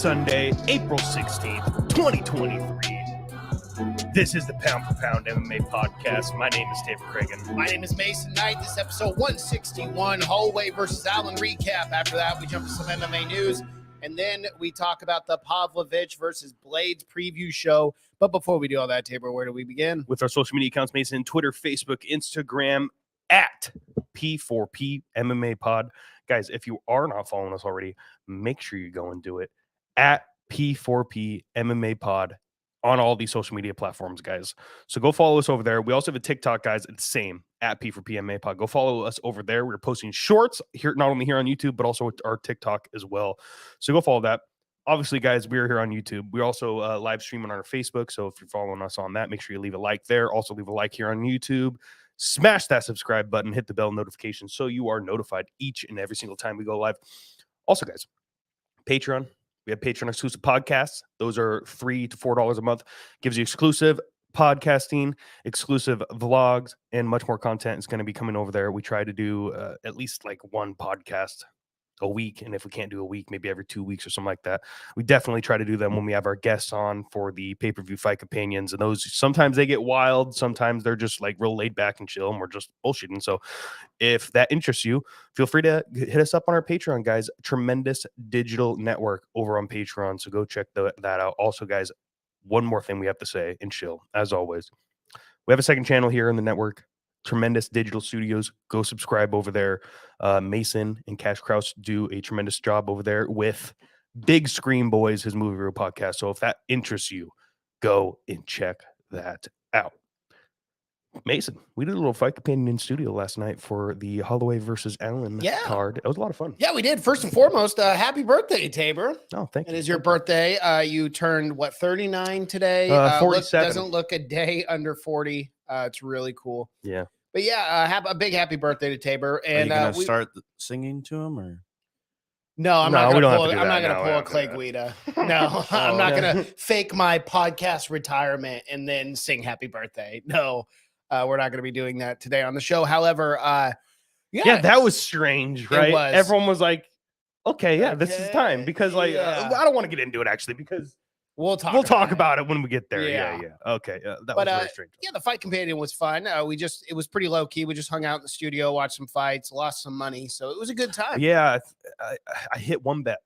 Sunday, April 16th, 2023. This is the Pound for Pound MMA podcast. My name is Tabor Cragen. My name is Mason Knight. This is episode 161, Holloway versus Allen recap. After that, we jump to some MMA news, and then we talk about the Pavlolich versus Blaydes preview show. But before we do all that, Tabor, where do we begin? With our social media accounts, Mason, Twitter, Facebook, Instagram, at P4P MMA Pod. Guys, if you are not following us already, make sure you go and do it at P4P MMA Pod on all these social media platforms, guys. So go follow us over there. We also have a TikTok, guys. It's the same at P4P MMA Pod. Go follow us over there. We're posting shorts here, not only here on YouTube, but also our TikTok as well. So go follow that. Obviously, guys, we're here on YouTube. We're also live streaming on our Facebook. So if you're following us on that, make sure you leave a like there. Also leave a like here on YouTube. Smash that subscribe button, hit the bell notification so you are notified each and every single time we go live. Also, guys, Patreon. We have Patreon exclusive podcasts. Those are $3 to $4 a month. Gives you exclusive podcasting, exclusive vlogs, and much more content is going to be coming over there. We try to do at least like one podcast a week, and if we can't do a week, maybe every 2 weeks or something like that. We definitely try to do them when we have our guests on for the pay-per-view fight companions, and those sometimes they get wild, sometimes they're just like real laid back and chill, and we're just bullshitting. So if that interests you, feel free to hit us up on our Patreon, guys. Tremendous digital network over on Patreon, so go check that out. Also, guys, one more thing we have to say and chill, as always, we have a second channel here in the network, Tremendous Digital Studios. Go subscribe over there. Mason and Cash Kraus do a tremendous job over there with Big Screen Boys, his movie review podcast. So if that interests you, go and check that out. Mason, we did a little fight companion in studio last night for the Holloway versus Allen card. It was a lot of fun. Yeah, we did. First and foremost, happy birthday, Tabor. Oh, thank you. It is your birthday. You turned, 39 today? 47. Doesn't look a day under 40. It's really cool. Yeah. But yeah, have a big happy birthday to Tabor. And are you gonna start singing to him, or no? I'm not gonna pull a Clay that. Guida. No, I'm not gonna fake my podcast retirement and then sing happy birthday. No, we're not gonna be doing that today on the show. However, yeah, that was strange, right? Everyone was like, "Okay, yeah, this is time," because I don't want to get into it actually because. We'll talk about it when we get there. Yeah. Okay. That was very strange. Yeah, the fight companion was fun. It was pretty low key. We just hung out in the studio, watched some fights, lost some money. So it was a good time. Yeah. I hit one bet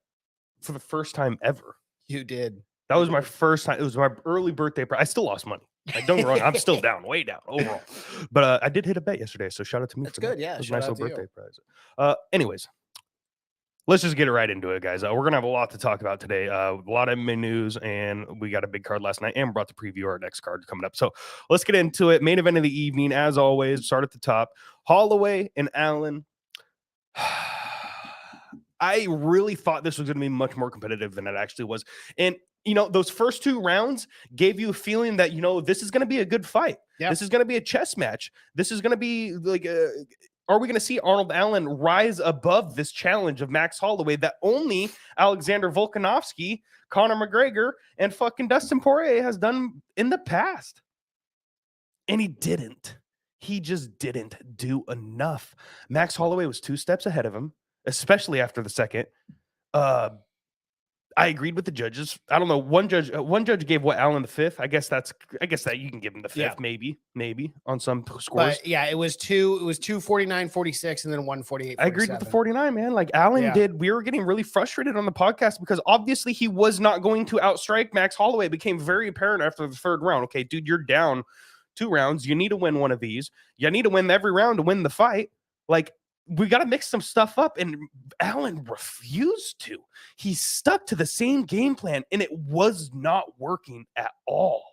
for the first time ever. You did. That was my first time. It was my early birthday. I still lost money. Like, don't get me wrong. I'm still down, way down overall. But I did hit a bet yesterday. So shout out to me. That's good. Yeah. It was a nice little birthday prize. Anyways. Let's just get right into it, guys. We're going to have a lot to talk about today. A lot of MMA news, and we got a big card last night, and we're about to preview our next card coming up. So let's get into it. Main event of the evening, as always, start at the top. Holloway and Allen. I really thought this was going to be much more competitive than it actually was. And, those first two rounds gave you a feeling that, this is going to be a good fight. Yep. This is going to be a chess match. This is going to be like are we going to see Arnold Allen rise above this challenge of Max Holloway that only Alexander Volkanovski, Conor McGregor, and fucking Dustin Poirier has done in the past? And he didn't. He just didn't do enough. Max Holloway was 2 steps ahead of him, especially after the second. I agreed with the judges. I don't know. One judge gave Allen the 5th. I guess that you can give him the 5th, maybe on some scores. But yeah, it was 249-46 and then 148. I agreed with the 49, man. Like Allen did. We were getting really frustrated on the podcast because obviously he was not going to outstrike Max Holloway. It became very apparent after the 3rd round. Okay, dude, you're down 2 rounds. You need to win one of these. You need to win every round to win the fight. Like, we got to mix some stuff up, and Allen refused to. He stuck to the same game plan, and it was not working at all.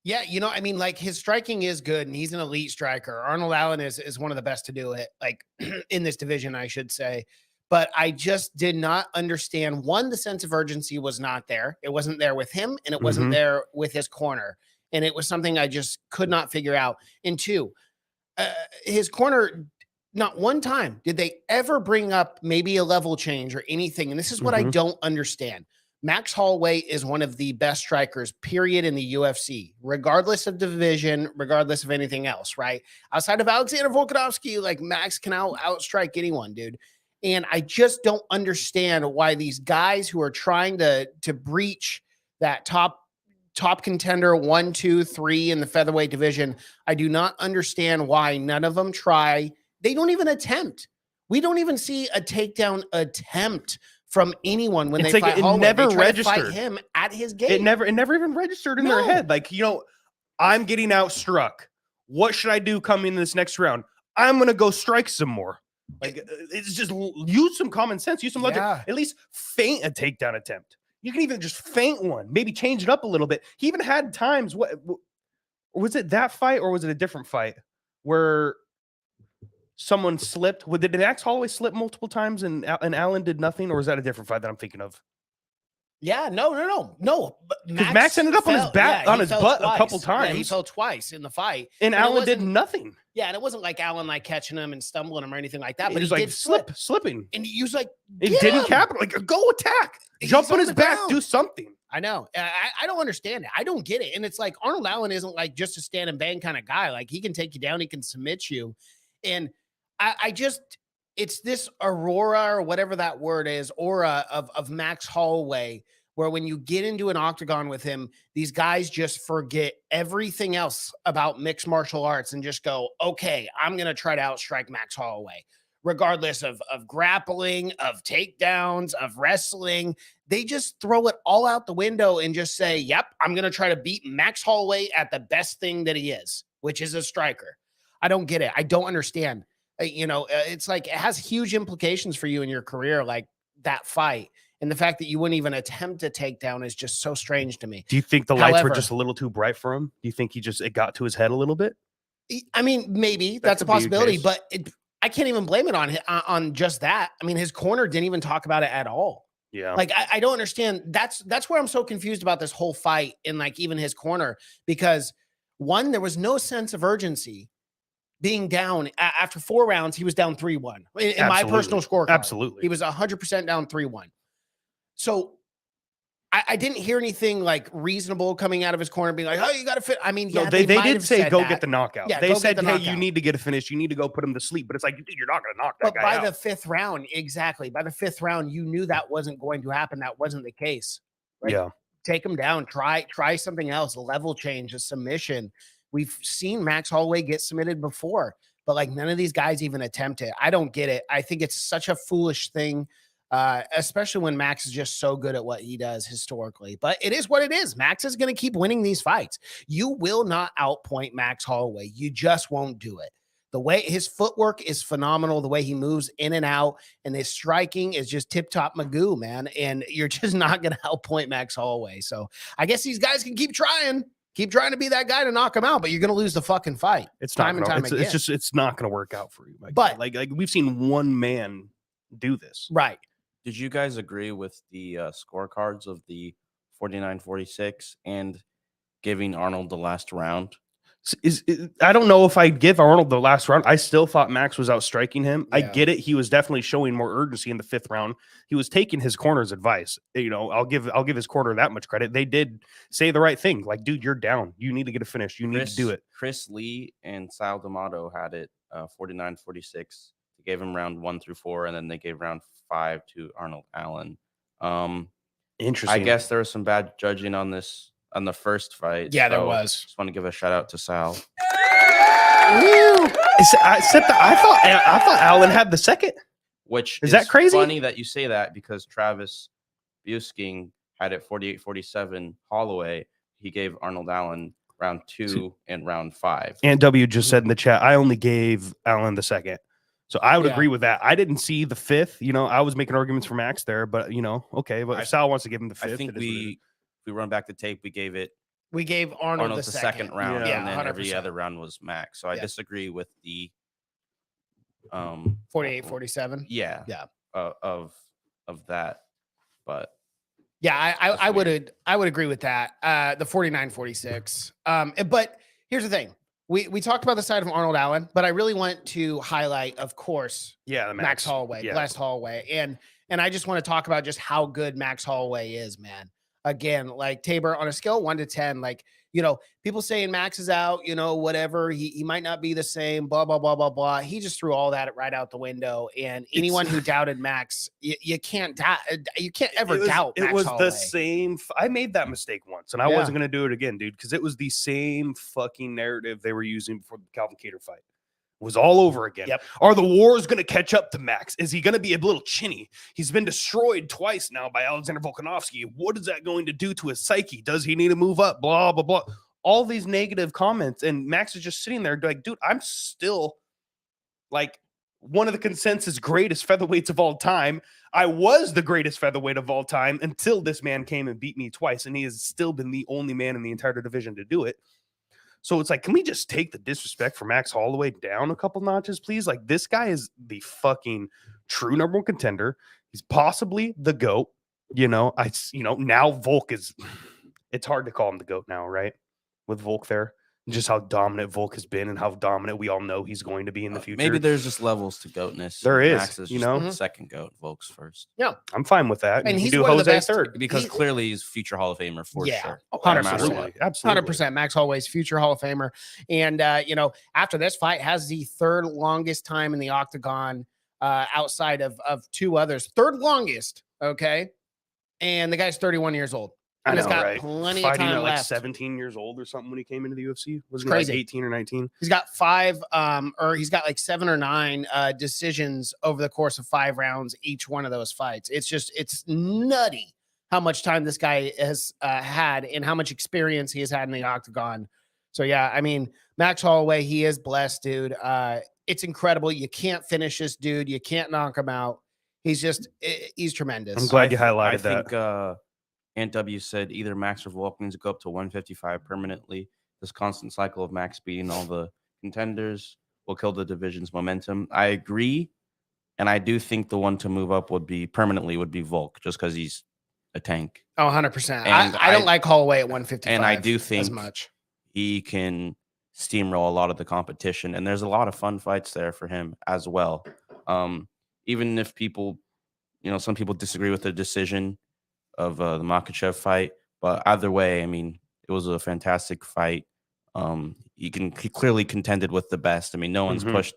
Yeah, his striking is good, and he's an elite striker. Arnold Allen is one of the best to do it, like in this division, I should say. But I just did not understand. One, the sense of urgency was not there. It wasn't there with him, and it wasn't there with his corner. And it was something I just could not figure out. And 2, his corner, not one time did they ever bring up maybe a level change or anything. And this is what I don't understand. Max Holloway is one of the best strikers, period, in the UFC, regardless of division, regardless of anything else, right? Outside of Alexander Volkanovski, like Max can outstrike anyone, dude. And I just don't understand why these guys who are trying to breach that top contender 1, 2, 3 in the featherweight division, I do not understand why none of them try. They don't even attempt. We don't even see a takedown attempt from anyone when It's they like fight it Holloway. never They try to fight registered. him at his gate. It never even registered in their No. head. Like, I'm getting outstruck. What should I do coming in this next round? I'm gonna go strike some more. Like, it's just use some common sense, use some logic. Yeah. At least feint a takedown attempt. You can even just feint one, maybe change it up a little bit. He even had times. What was it, that fight or was it a different fight where someone slipped? Did Max Holloway slip multiple times and Allen did nothing, or was that a different fight that I'm thinking of? Yeah, no. Because Max ended up on his back, on his butt twice. a couple Yeah, times. he fell twice in the fight, and it Allen did wasn't- nothing. Yeah, and it wasn't like Allen like catching him and stumbling him or anything like that. He But was he like did slip, slipping. and he was like, It "Get didn't him!" capital. Like, go attack, He's jump on on his the back, ground. do something. I know. I don't understand it. I don't get it. And it's like Arnold Allen isn't like just a stand and bang kind of guy. Like he can take you down, he can submit you. And I just, it's this aurora or whatever that word is, aura of Max Holloway, where when you get into an octagon with him, these guys just forget everything else about mixed martial arts and just go, okay, I'm going to try to outstrike Max Holloway, regardless of grappling, of takedowns, of wrestling. They just throw it all out the window and just say, yep, I'm going to try to beat Max Holloway at the best thing that he is, which is a striker. I don't get it. I don't understand. It's like it has huge implications for you in your career, like that fight. And the fact that you wouldn't even attempt a takedown is just so strange to me. Do you think the lights were However- just a little too bright for him? Do you think it got to his head a little bit? I mean, maybe That that's a could be the possibility, case. but I can't even blame it on just that. I mean, his corner didn't even talk about it at all. Yeah. Like, I don't understand. That's where I'm so confused about this whole fight and like even his corner, because one, there was no sense of urgency being down after 4 rounds. He was down 3-1 in my personal scorecard. Absolutely. He was 100% down 3-1. So I didn't hear anything like reasonable coming out of his corner being like, oh, you got to fit. I mean, No, yeah, they might did have say said go that. get the knockout. Yeah, They go get said, the hey, knockout. you need to get a finish. You need to go put him to sleep. But it's like, dude, you're not going to knock that But guy by out. the 5th round, exactly. By the 5th round, you knew that wasn't going to happen. That wasn't the case. Right? Yeah. Take him down. Try something else. A level change, a submission. We've seen Max Holloway get submitted before, but like none of these guys even attempt it. I don't get it. I think it's such a foolish thing, especially when Max is just so good at what he does historically. But it is what it is. Max is going to keep winning these fights. You will not outpoint Max Holloway. You just won't do it. The way his footwork is phenomenal, the way he moves in and out, and his striking is just tip-top Magoo, man. And you're just not going to outpoint Max Holloway. So I guess these guys can keep trying to be that guy to knock him out, but you're going to lose the fucking fight. It's time not and gonna, time it's, again. it's just it's not going to work out for you. But- like we've seen one man do this. Right. Did you guys agree with the scorecards of the 49-46 and giving Arnold the last round? I don't know if I'd give Arnold the last round. I still thought Max was outstriking him. I Yeah. get it. He was definitely showing more urgency in the 5th round. He was taking his corner's advice. I'll give his corner that much credit. They did say the right thing. Like, dude, you're down. You need to get a finish. You need to do it. Chris Lee and Sal D'Amato had it 49-46. They gave him round 1 through 4, and then they gave round 5 to Arnold Allen. Interesting. I guess there was some bad judging on the first fight. Yeah, there so was. Just want to give a shout out to Sal. I thought Allen had the second. Which Is that crazy? Funny that you say that, because Travis Busking had it 48-47 Holloway. He gave Arnold Allen round 2 and round 5. Aunt W just said in the chat, I only gave Allen the second. So I would Yeah. agree with that. I didn't see the 5th. I was making arguments for Max there, but okay. But if Sal wants to give him the 5th, I think it is what it is. we run back the tape. We gave it We gave Arnold the second round, Yeah. and then every 100%. other round was Max. So I Yeah. disagree with the 48-47. yeah of that, but Yeah, That's I weird. would agree with that. The 49-46. But here's the thing. We talked about the side of Arnold Allen, but I really want to highlight, of course, Yeah, the Max Holloway, Yeah. Blessed Holloway. And I just want to talk about just how good Max Holloway is, man. again, like Tabor on a scale of 1 to 10, like, you know, people saying Max is out, you know, whatever, he might not be the same, blah, blah, blah, blah, blah. He just threw all that right out the window. And anyone who doubted Max, you can't doubt, you can't ever doubt Max It was Holloway. the same. I made that mistake once, and I wasn't going to do it again, dude, because it was the same fucking narrative they were using for the Calvin Kattar fight. It was all over again. Yep. Are the wars going to catch up to Max? Is he going to be a little chinny? He's been destroyed twice now by Alexander Volkanovski. What is that going to do to his psyche? Does he need to move up? Blah, blah, blah. All these negative comments, and Max is just sitting there like, dude, I'm still like one of the consensus greatest featherweights of all time. I was the greatest featherweight of all time until this man came and beat me twice, and he has still been the only man in the entire division to do it. So it's like, can we just take the disrespect for Max Holloway down a couple notches, please? Like, this guy is the fucking true number one contender. He's possibly the GOAT. Now Volk is, it's hard to call him the GOAT now, right? With Volk there. Just how dominant Volk has been and how dominant we all know he's going to be in the future. Maybe there's just levels to goatness. There is, Max is you just know? the second goat. Volk's first. Yeah. I'm fine with that. And you he's do one of the Jose best- third. Because clearly he's future Hall of Famer for sure. Oh, No matter 100%. what. Absolutely. 100%. Max Holloway's future Hall of Famer. And, after this fight, has the third longest time in the octagon outside of two others. Third longest. Okay. And the guy's 31 years old. I And know, he's got right? plenty Fighting of time at like left. 17 years old or something when he came into the UFC. Was he crazy. like 18 or 19? He's got he's got like 7 or 9 decisions over the course of 5 rounds, each one of those fights. It's nutty how much time this guy has had and how much experience he has had in the octagon. So, yeah, I mean, Max Holloway, he is blessed, dude. It's incredible. You can't finish this dude. You can't knock him out. He's tremendous. I'm glad you highlighted I that. think Ant W said either Max or Volk needs to go up to 155 permanently. This constant cycle of Max beating all the contenders will kill the division's momentum. I agree. And I do think the one to move up would be Volk, just because he's a tank. Oh, 100%. And I don't like Holloway at 155. And I do think as much. He can steamroll a lot of the competition. And there's a lot of fun fights there for him as well. Even if people, some people disagree with the decision of the Makhachev fight, but either way, I mean, it was a fantastic fight. He clearly contended with the best. I mean, no one's pushed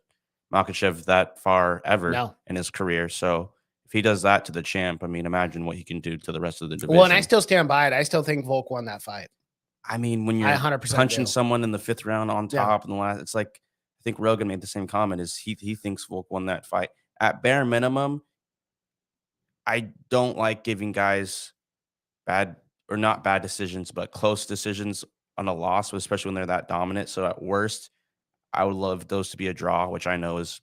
Makhachev that far ever in his career. So if he does that to the champ, I mean, imagine what he can do to the rest of the division. Well, and I still stand by it. I still think Volk won that fight. I mean, when you're 100% punching someone in the 5th round on top in the last, it's like, I think Rogan made the same comment, is he thinks Volk won that fight. At bare minimum, I don't like giving guys not bad decisions, but close decisions on a loss, especially when they're that dominant. So at worst, I would love those to be a draw, which I know is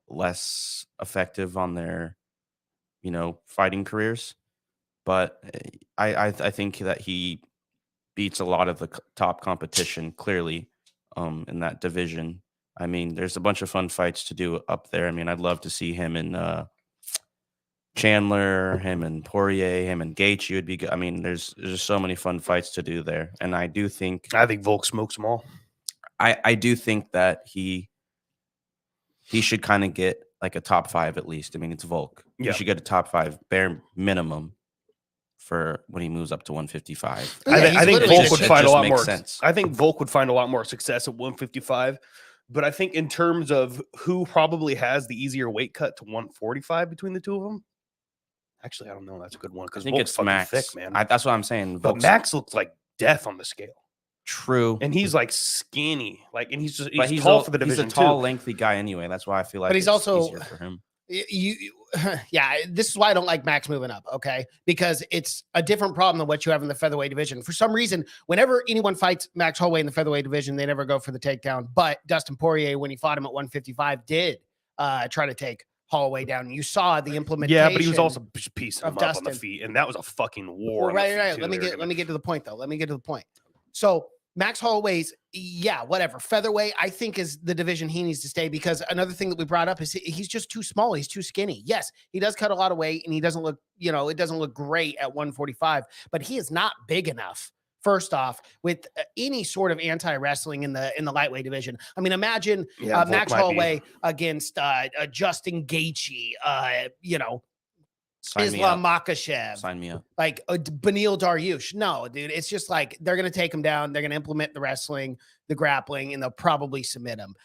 less effective on their, fighting careers. But I think that he beats a lot of the top competition clearly in that division. I mean, there's a bunch of fun fights to do up there. I mean, I'd love to see him and Chandler, him and Poirier, him and Gaethje would be good. I mean, there's just so many fun fights to do there. And I think Volk smokes them all. I do think that he should kind of get like a top 5 at least. I mean, it's Volk. Yeah. He should get a top 5 bare minimum for when he moves up to 155. I think Volk would find a lot more sense. I think Volk would find a lot more success at 155. But I think in terms of who probably has the easier weight cut to 145 between the two of them, actually, I don't know. That's a good one because I think it's Max. thick, man. That's what I'm saying. But Max looks like death on the scale. True, and he's like skinny, and he's he's tall for the division. He's a tall, lengthy guy anyway. That's why I feel like. But he's also easier for him. This is why I don't like Max moving up, okay? Because it's a different problem than what you have in the featherweight division. For some reason, whenever anyone fights Max Holloway in the featherweight division, they never go for the takedown. But Dustin Poirier, when he fought him at 155, did try to take Holloway down. You saw the implementation. Yeah, but he was also piecing him up Dustin on the feet, and that was a fucking war. Well, right. Let me get to the point, though. So Max Holloway's, whatever. Featherweight, I think, is the division he needs to stay, because another thing that we brought up is he's just too small. He's too skinny. Yes, he does cut a lot of weight, and he doesn't look, it doesn't look great at 145, but he is not big enough. First off, with any sort of anti-wrestling in the lightweight division. I mean, imagine Max Holloway against Justin Gaethje, Sign me Islam up. Makhachev, Sign me up. like Beneil Dariush. No, dude, it's just like they're going to take him down. They're going to implement the wrestling, the grappling, and they'll probably submit him.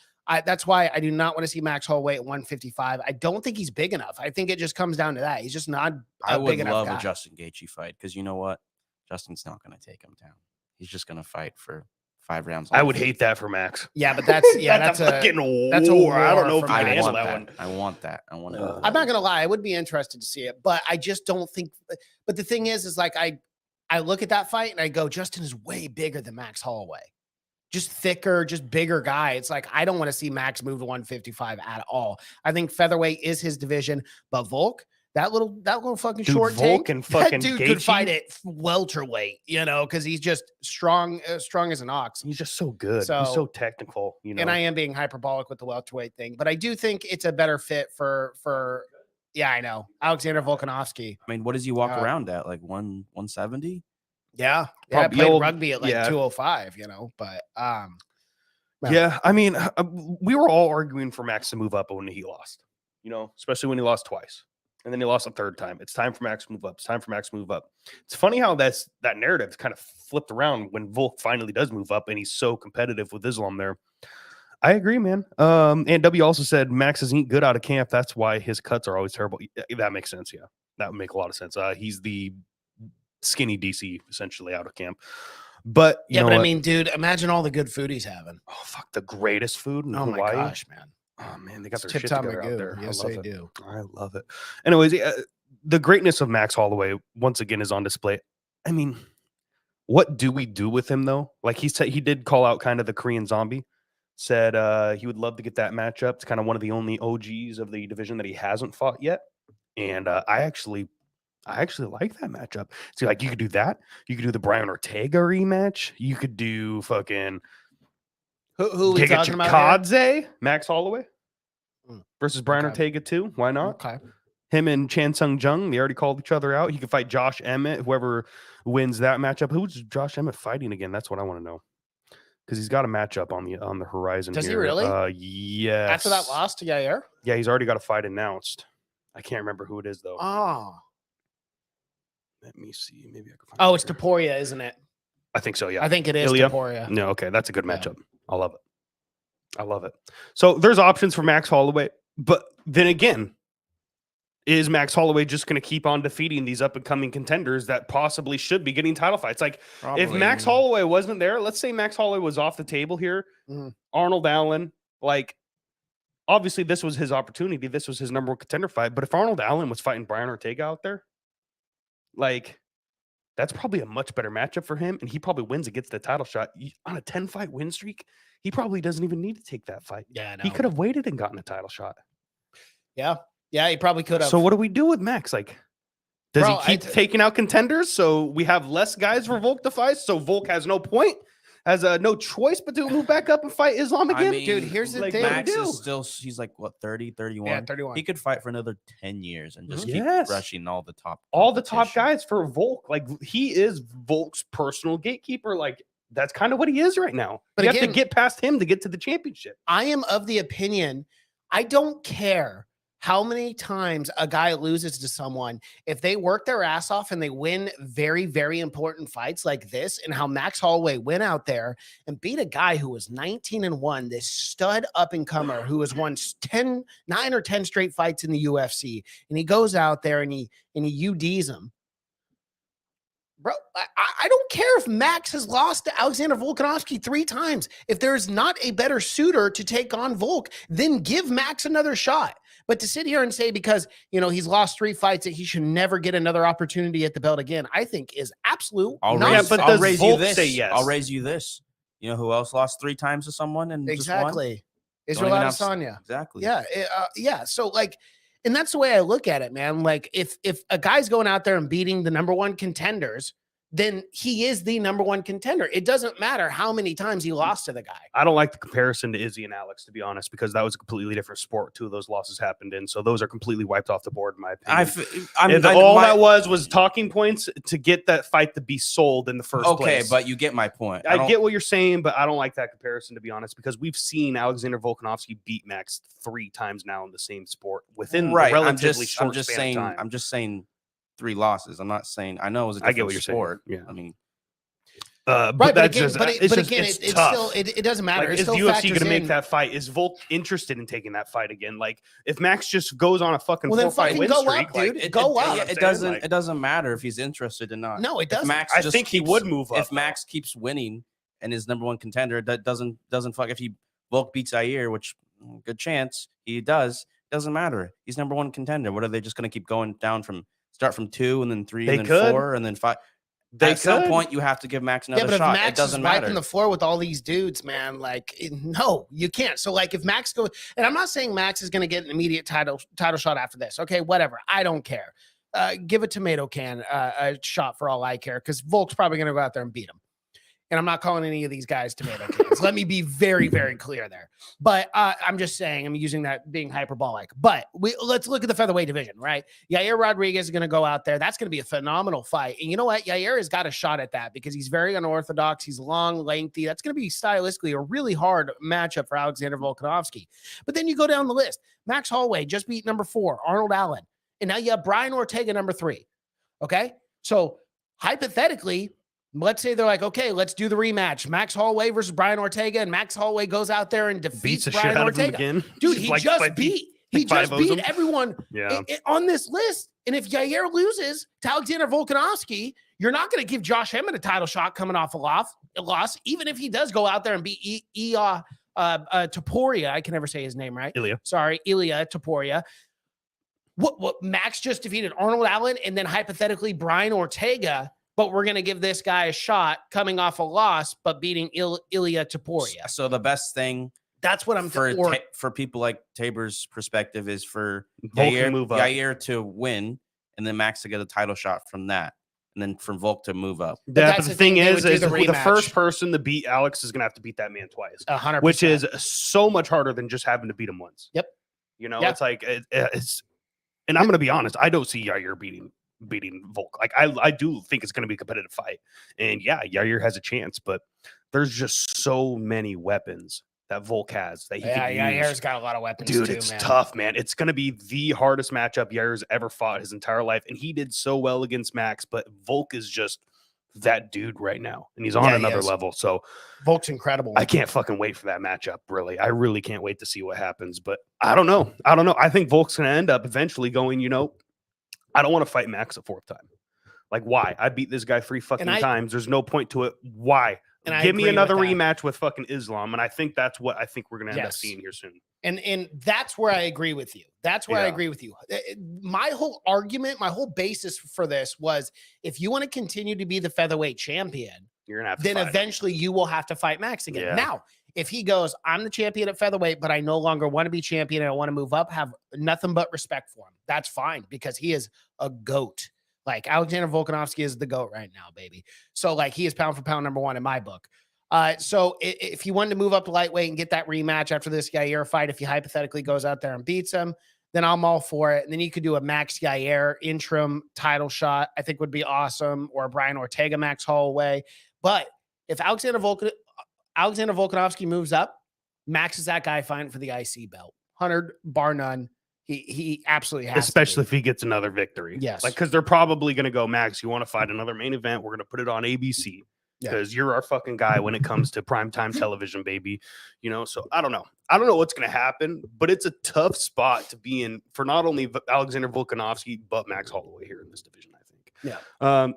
That's why I do not want to see Max Holloway at 155. I don't think he's big enough. I think it just comes down to that. He's just not I a would big enough love guy. a Justin Gaethje fight because you know what? Justin's not going to take him down. He's just going to fight for 5 rounds. I would hate that for Max. Yeah, but that's that's a fucking war. I don't know if for I can Max. handle that one. I want that. I want it. I'm not gonna lie, I would be interested to see it, but I just don't think. But the thing is like I look at that fight and I go, Justin is way bigger than Max Holloway, just thicker, just bigger guy. It's like I don't want to see Max move to 155 at all. I think featherweight is his division, but Volk, that little fucking Dude, short Volk tank, and fucking that dude Gaethje? could fight at welterweight, because he's just strong as an ox. He's just so good. He's So- so technical, And I am being hyperbolic with the welterweight thing, but I do think it's a better fit for yeah, I know, Alexander Volkanovski. I mean, what does he walk around at? Like 170? Yeah, I Probably played old- rugby at like yeah. 205, but well. Yeah, I mean, we were all arguing for Max to move up when he lost, especially when he lost twice. And then he lost a third time. It's time for Max to move up. It's time for Max to move up. It's funny how that narrative kind of flipped around when Volk finally does move up and he's so competitive with Islam there. I agree, man. And W also said Max isn't good out of camp. That's why his cuts are always terrible. That makes sense. Yeah, that would make a lot of sense. He's the skinny DC essentially out of camp. But I mean, dude, imagine all the good food he's having. oh fuck, the greatest food in Oh my Hawaii. gosh, man. Oh man, they got their Tip shit top together out there. Yes, I love they it. do. I love it. Anyways, the greatness of Max Holloway once again is on display. I mean, what do we do with him though? Like he said, he did call out kind of the Korean Zombie. Said he would love to get that matchup. It's kind of one of the only OGs of the division that he hasn't fought yet. And I actually like that matchup. So like you could do that. You could do the Brian Ortega rematch. You could do fucking Who we talking about here? Chikadze, Max Holloway versus Brian Okay. Ortega too. Why not? Okay. Him and Chan Sung Jung, they already called each other out. He could fight Josh Emmett, whoever wins that matchup. Who's Josh Emmett fighting again? That's what I want to know. Because he's got a matchup on the horizon. Does he here. really? Yes. After that loss to Yair? Yeah, he's already got a fight announced. I can't remember who it is though. Oh. Let me see. Maybe I can find Oh, it it's here. Taporia, isn't it? I think so. Yeah. I think it is Ilya? Taporia. No, okay, that's a good Yeah. matchup. I love it. I love it. So there's options for Max Holloway, but then again, is Max Holloway just going to keep on defeating these up and coming contenders that possibly should be getting title fights? Like if Max Holloway wasn't there, let's say Max Holloway was off the table here, Mhm. Arnold Allen, like obviously this was his opportunity. This was his number one contender fight. But if Arnold Allen was fighting Brian Ortega out there, like that's probably a much better matchup for him. And he probably wins and gets the title shot on a 10-fight win streak. He probably doesn't even need to take that fight. Yeah, I know. He could have waited and gotten a title shot. Yeah. Yeah, he probably could have. So what do we do with Max? Like, does Bro, he keep taking out contenders so we have less guys for Volk to fight? So Volk has no point, has no choice but to move back up and fight Islam I again? mean, Dude, here's the like, thing. Max do? is still, he's like, what, 30, 31? Yeah, 31. He could fight for another 10 years and just keep Yes. rushing all the top Top competition. guys for Volk. Like, he is Volk's personal gatekeeper. Like, that's kind of what he is right now. But You have again- to get past him to get to the championship. I am of the opinion, I don't care how many times a guy loses to someone. If they work their ass off and they win very, very important fights like this, and how Max Holloway went out there and beat a guy who was 19-1, this stud up and comer who has won 9 or 10 straight fights in the UFC, and he goes out there and he UDs him. Bro, I don't care if Max has lost to Alexander Volkanovski 3 times. If there's not a better suitor to take on Volk, then give Max another shot. But to sit here and say because, he's lost 3 fights that he should never get another opportunity at the belt again, I think is absolute nonsense. but I'll does raise Volk you this. say yes? I'll raise you this. You know who else lost 3 times to someone and just won? Exactly. Don't Israel even have- Adesanya. Exactly. Yeah. Yeah. So like, and that's the way I look at it, man. Like if a guy's going out there and beating the number 1 contenders, then he is the number 1 contender. It doesn't matter how many times he lost to the guy. I don't like the comparison to Izzy and Alex, to be honest, because that was a completely different sport 2 of those losses happened in. So those are completely wiped off the board, in my opinion. That was talking points to get that fight to be sold in the first place. Okay, but you get my point. I get what you're saying, but I don't like that comparison, to be honest, because we've seen Alexander Volkanovski beat Max 3 times now in the same sport within a relatively short span of time. I'm just saying 3 losses. I'm not saying I know it was a I get different what you're sport. saying. Yeah. I mean, But Right, that's again, just but it's just again, it's it's tough. still it doesn't matter. Like, It is still the UFC factors going to make in. that fight? Is Volk interested in taking that fight again? Like, if Max just goes on a fucking Well, then 4-fight fucking win go streak, up, like, dude. Go up. It doesn't matter if he's interested or not. No, it If doesn't. Max I just think he keeps- would move up. If Max keeps winning and is number 1 contender, that doesn't fuck. If he Volk beats Yair, which good chance he doesn't matter. He's number 1 contender. What are they just going to keep going down start from 2 and then 3 They and then could. 4 and then 5? They At some could. point, you have to give Max another But shot. if Max It doesn't is wiping matter. the floor with all these dudes, man, like no, you can't. So like if Max goes, and I'm not saying Max is going to get an immediate title shot after this. Okay, whatever. I don't care. Give a tomato can a shot for all I care, because Volk's probably going to go out there and beat him. And I'm not calling any of these guys tomato cans. Let me be very, very clear there. But I'm just saying, I'm using that being hyperbolic. But let's look at the featherweight division, right? Yair Rodriguez is going to go out there. That's going to be a phenomenal fight. And you know what? Yair has got a shot at that because he's very unorthodox. He's long, lengthy. That's going to be stylistically a really hard matchup for Alexander Volkanovski. But then you go down the list. Max Holloway just beat number 4, Arnold Allen. And now you have Brian Ortega, number 3. Okay? So hypothetically, let's say they're like, okay, let's do the rematch. Max Holloway versus Brian Ortega, and Max Holloway goes out there and defeats Beats the Brian shit out Ortega. of him again. Dude, he just beat everyone Yeah. on this list. And if Yair loses to Alexander Volkanovski, you're not going to give Josh Emmett a title shot coming off a loss, even if he does go out there and beat Topuria. I can never say his name right. Ilya Topuria. What Max just defeated Arnold Allen and then hypothetically Brian Ortega, but we're going to give this guy a shot coming off a loss, but beating Ilya Topuria. So the best thing That's what I'm for people like Tabor's perspective is for Volk to move up. Yair to win, and then Max to get a title shot from that, and then from Volk to move up. But that's the the thing thing, they is would do the the rematch. first person to beat Alex is going to have to beat that man twice, 100%. which is so much harder than just having to beat him once. Yep. You know, Yeah. it's like it's, and I'm going to be honest, I don't see Yair beating Volk. Like I do think it's going to be a competitive fight, and yeah, Yair has a chance, but there's just so many weapons that Volk has that he can use. Yair's got a lot of weapons, Dude, too, it's man. tough, man. It's going to be the hardest matchup Yair's ever fought his entire life, and he did so well against Max, but Volk is just that dude right now, and he's on Yeah, he another is. level. So Volk's incredible. I can't fucking wait for that matchup. Really, I really can't wait to see what happens. But I don't know. I think Volk's going to end up eventually going, I don't want to fight Max a 4th time. Like, why? I beat this guy 3 fucking times. There's no point to it. Why? And I Give me agree another with that. rematch with fucking Islam. And I think that's what I think we're going to end up seeing here soon. And that's where I agree with you. That's where I agree with you. My whole argument, my whole basis for this was if you want to continue to be the featherweight champion, You're going to have to then fight him. eventually you will have to fight Max again. Yeah. Now, if he goes, I'm the champion at featherweight, but I no longer want to be champion and I want to move up, have nothing but respect for him. That's fine because he is a GOAT. Like Alexander Volkanovski is the GOAT right now, baby. So like he is pound for pound number 1 in my book. So if he wanted to move up to lightweight and get that rematch after this Yair fight, if he hypothetically goes out there and beats him, then I'm all for it. And then you could do a Max Yair interim title shot, I think would be awesome, or a Brian Ortega Max Holloway. But if Alexander Volkanovski moves up, Max is that guy fighting for the IC belt. 100 bar none. He absolutely has Especially if he gets another victory. Yes. Like, because they're probably going to go, Max, you want to fight another main event? We're going to put it on ABC. Because you're our fucking guy when it comes to primetime television, baby. So I don't know. I don't know what's going to happen, but it's a tough spot to be in for not only Alexander Volkanovski, but Max Holloway here in this division, I think. Yeah.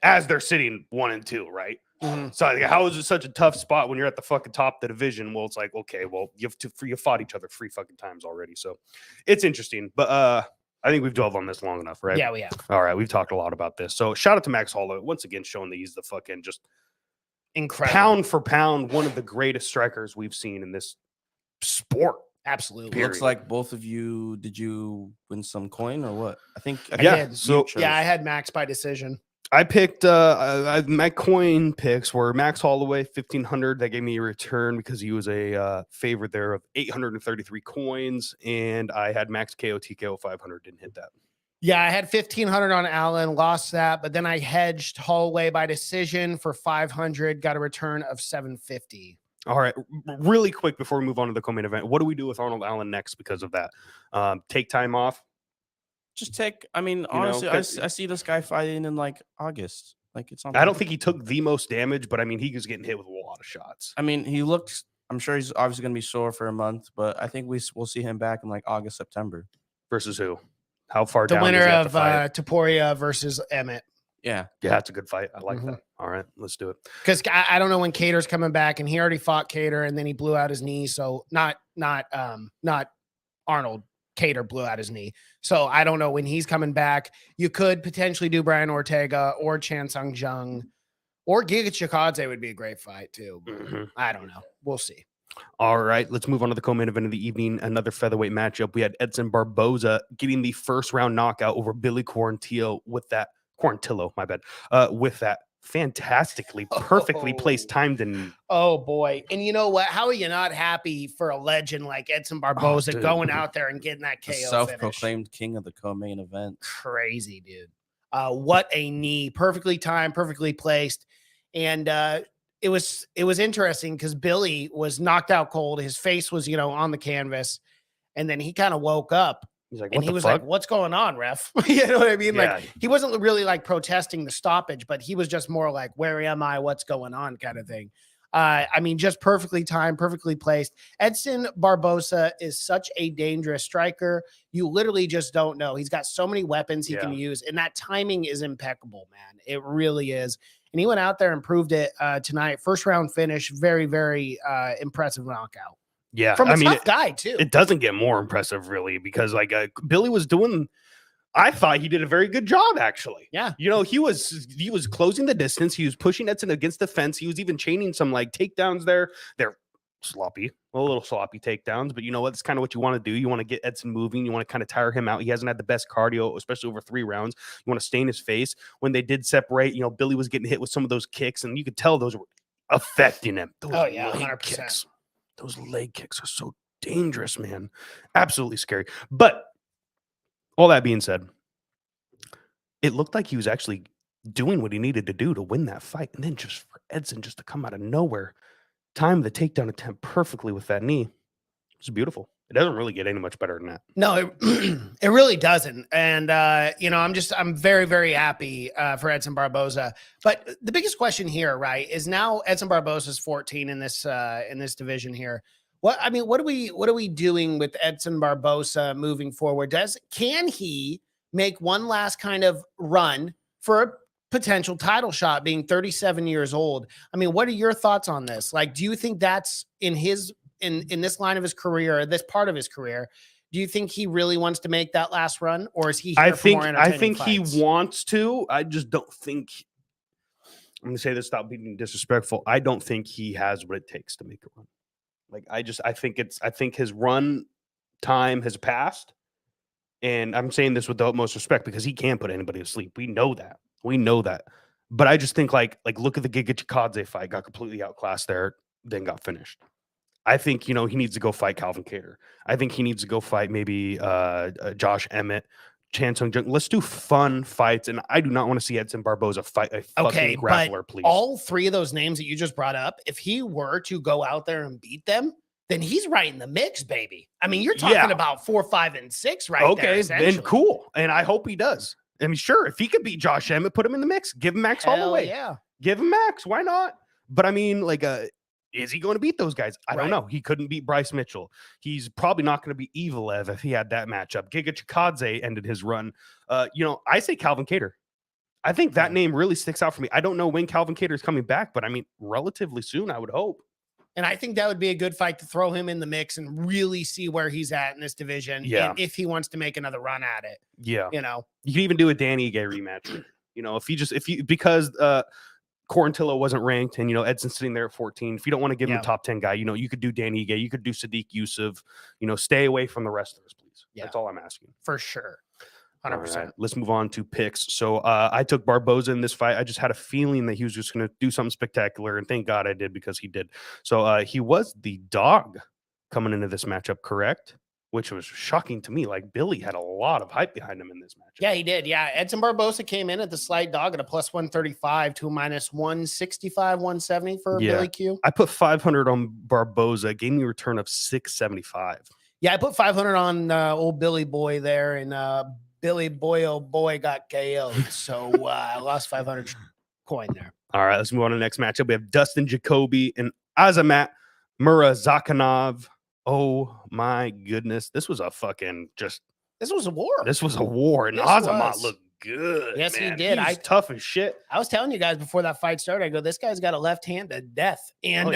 As they're sitting 1 and 2, right? Mm-hmm. So like, how is it such a tough spot when you're at the fucking top of the division? Well, it's like, okay, well, you fought each other 3 fucking times already. So it's interesting. But I think we've dwelled on this long enough, right? Yeah, we have. All right, we've talked a lot about this. So shout out to Max Holloway once again, showing that he's the fucking just Incredible. pound for pound one of the greatest strikers we've seen in this sport. Absolutely. Period. Looks like both of you. Did you win some coin or what? I think Yeah, you so- chose. Yeah, I had Max by decision. I picked my coin picks were Max Holloway 1,500. That gave me a return because he was a favorite there of 833 coins, and I had Max KO TKO 500. Didn't hit that. Yeah, I had 1,500 on Allen, lost that, but then I hedged Holloway by decision for 500, got a return of 750. All right, really quick before we move on to the co-main event, what do we do with Arnold Allen next because of that? Take time off. Just take. I mean, know, honestly, I 'cause- see this guy fighting in like August. Like it's on. I don't think he took the most damage, but I mean, he was getting hit with a lot of shots. I mean, he looks. I'm sure he's obviously going to be sore for a month, but I think we'll see him back in like August, September. Versus who? How far The down winner does he have of to fight? Taporia versus Emmett. Yeah. Yeah, that's a good fight. I like Mhm. that. All right, let's do it. Because I don't know when Cater's coming back, and he already fought Cater, and then he blew out his knee. So not Arnold. Cater blew out his knee. So I don't know when he's coming back. You could potentially do Brian Ortega or Chan Sung Jung or Giga Chikadze would be a great fight too. But I don't know. We'll see. All right, let's move on to the co-main event of the evening. Another featherweight matchup. We had Edson Barboza getting the first round knockout over Billy Quarantillo with that with that fantastically, perfectly placed timed and Oh boy. And you know what? How are you not happy for a legend like Edson Barboza dude. going out there and getting that The KO finish? self-proclaimed king of the co-main event. Crazy, dude. What a knee. Perfectly timed, perfectly placed. And it was interesting because Billy was knocked out cold. His face was, on the canvas. And then he kind of woke up. he's like, And what he the was fuck? like, what's going on, ref? You know what I mean? Yeah. Like, he wasn't really like protesting the stoppage, but he was just more like, where am I? What's going on? Kind of thing. I mean, just perfectly timed, perfectly placed. Edson Barboza is such a dangerous striker. You literally just don't know. He's got so many weapons he can use, and that timing is impeccable, man. It really is. And he went out there and proved it tonight. First round finish, very, very impressive knockout. Yeah, From a I mean, tough guy too. it doesn't get more impressive, really, because like Billy was doing. I thought he did a very good job, actually. Yeah. He was closing the distance. He was pushing Edson against the fence. He was even chaining some like takedowns there. They're sloppy, a little sloppy takedowns, but you know what? It's kind of what you want to do. You want to get Edson moving. You want to kind of tire him out. He hasn't had the best cardio, especially over 3 rounds. You want to stay in his face. When they did separate, Billy was getting hit with some of those kicks, and you could tell those were affecting him. Those Oh, yeah, leg 100%. kicks. Those leg kicks are so dangerous, man. Absolutely scary. But all that being said, it looked like he was actually doing what he needed to do to win that fight. And then just for Edson just to come out of nowhere, time the takedown attempt perfectly with that knee. It's beautiful. It doesn't really get any much better than that. No, it really doesn't. And, I'm very, very happy for Edson Barboza. But the biggest question here, right, is now Edson Barboza's 14 in this division here. What are we doing with Edson Barboza moving forward? Can he make one last kind of run for a potential title shot being 37 years old? I mean, what are your thoughts on this? Like, do you think that's in this line of his career, this part of his career? Do you think he really wants to make that last run, or is he here for more entertaining I think fights? he wants to. I just don't think. I'm going to say this without being disrespectful. I don't think he has what it takes to make a run. Like, I think his run time has passed. And I'm saying this with the utmost respect because he can't put anybody to sleep. We know that. But I just think like look at the Giga Chikadze fight, got completely outclassed there, then got finished. I think, he needs to go fight Calvin Kattar. I think he needs to go fight maybe Josh Emmett, Chan Sung Jung. Let's do fun fights. And I do not want to see Edson Barboza fight a fucking grappler, please. All 3 of those names that you just brought up, if he were to go out there and beat them, then he's right in the mix, baby. I mean, you're talking about 4, 5, and 6 right there. Okay, then cool. And I hope he does. I mean, sure, if he could beat Josh Emmett, put him in the mix. Give him Max Holloway. Yeah. Give him Max. Why not? But I mean, like, is he going to beat those guys? I don't know. He couldn't beat Bryce Mitchell. He's probably not going to beat Evelev if he had that matchup. Giga Chikadze ended his run. I say Calvin Kattar. I think that name really sticks out for me. I don't know when Calvin Kattar is coming back, but I mean, relatively soon, I would hope. And I think that would be a good fight to throw him in the mix and really see where he's at in this division. Yeah. And if he wants to make another run at it. Yeah. You know, you can even do a Danny Ige rematch. Because Quarantillo wasn't ranked and, Edson's sitting there at 14. If you don't want to give him a top 10 guy, you could do Danny Ige. You could do Sadiq Yusuf. Stay away from the rest of us, please. Yeah. That's all I'm asking. For sure. 100%. Right, let's move on to picks. So I took Barboza in this fight. I just had a feeling that he was just going to do something spectacular, and thank God I did because he did. So he was the dog coming into this matchup, correct? Which was shocking to me. Like, Billy had a lot of hype behind him in this matchup. Yeah, he did. Yeah, Edson Barboza came in at the slight dog at a plus 135 to a minus 165, 170 for Billy Q. I put 500 on Barboza, gave me a return of 675. Yeah, I put 500 on old Billy boy there, and Billy boy, oh boy, got KO'd. So I lost 500 coin there. All right, let's move on to the next matchup. We have Dustin Jacoby and Azamat Murzakanov. Oh my goodness. This was a fucking just. This was a war. This was a war, and This Azamat was. looked good. Yes, man. he did. He was tough as shit. I was telling you guys before that fight started, I go, this guy's got a left hand to death. And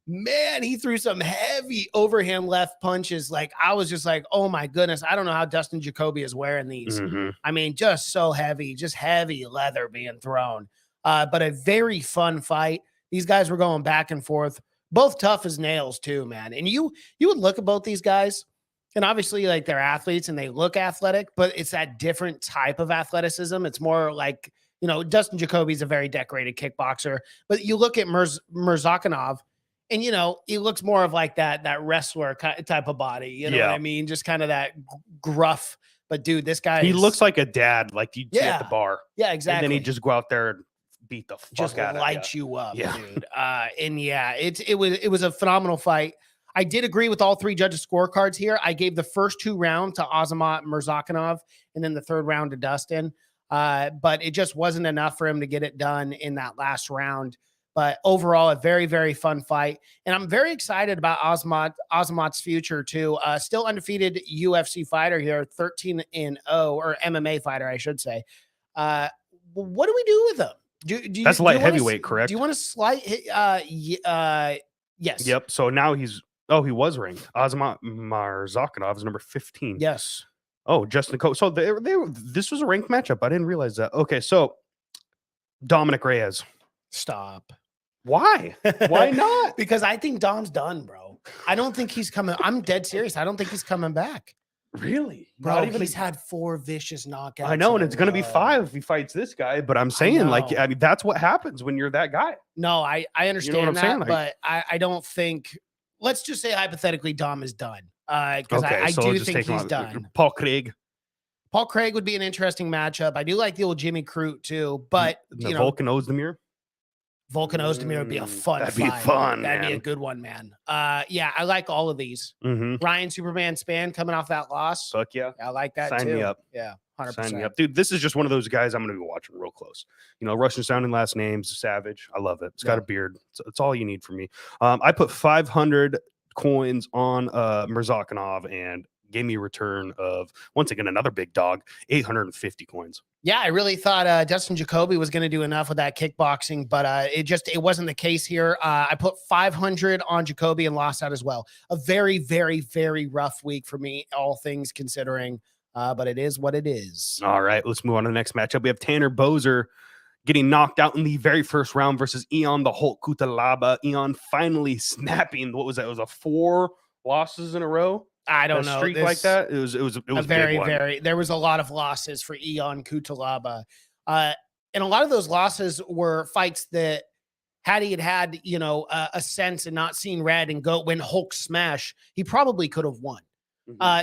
man, he threw some heavy overhand left punches. Like, I was just like, oh my goodness, I don't know how Dustin Jacoby is wearing these. I mean, just so heavy, just heavy leather being thrown. But a very fun fight. These guys were going back and forth, both tough as nails too, man. And you would look at both these guys, and obviously, like, they're athletes and they look athletic, but it's that different type of athleticism. It's more like, you know, Dustin Jacoby's a very decorated kickboxer, but you look at Murzakanov, and, you know, he looks more of like that wrestler type of body. You know what I mean? Just kind of that gruff. But dude, this guy, he looks like a dad, like you'd see at the bar. Yeah, exactly. And then he'd just go out there and beat the fuck just out of you. light you up, dude. And yeah, it was a phenomenal fight. I did agree with all three judges' scorecards here. I gave the first 2 rounds to Azamat Murzakanov and then the 3rd round to Dustin. But it just wasn't enough for him to get it done in that last round. But overall, a very, very fun fight. And I'm very excited about Azamat's future too. Still undefeated UFC fighter here, 13-0, or MMA fighter, I should say. What do we do with him? That's light heavyweight, correct? Do you want to slight? Yes. Yep. So now he was ranked. Azamat Murzakanov is number 15. Yes. Oh, Justin Coe. So this was a ranked matchup. I didn't realize that. Okay, so Dominic Reyes. Stop. Why? Why not? Because I think Dom's done, bro. I don't think he's coming. I'm dead serious. I don't think he's coming back. Really? Bro, he's had 4 vicious knockouts. I know, and it's going to be 5 if he fights this guy, but I'm saying, like, I mean, that's what happens when you're that guy. No, I understand you know what I'm saying? that, but I don't think, let's just say hypothetically Dom is done. Because I do think he's done. Paul Craig would be an interesting matchup. I do like the old Jimmy Crute too, but you know, Volkan Ozdemir. Volkan Ozdemir would be a fun That'd fight. be fun. That'd be a good one, man. Yeah, I like all of these. Ryan Superman Spann coming off that loss. Fuck yeah. I like that too. Sign me up. Yeah, 100%. Sign me up. Dude, this is just one of those guys I'm going to be watching real close. You know, Russian sounding last names, Savage. I love it. It's got a beard. It's all you need from me. I put 500 coins on Murzakanov and gave me a return of, once again, another big dog, 850 coins. Yeah, I really thought Dustin Jacoby was going to do enough with that kickboxing, but it wasn't the case here. I put 500 on Jacoby and lost out as well. A very, very, very rough week for me, all things considering, but it is what it is. All right, let's move on to the next matchup. We have Tanner Boser getting knocked out in the very first round versus Ion the Hulk Kutalaba. Ion finally snapping. What was that? It was a 4 losses in a row. I don't know. Streak like that. It was very. There was a lot of losses for Ion Kutalaba, and a lot of those losses were fights that had he had you know a sense and not seen red and go when Hulk smash, he probably could have won.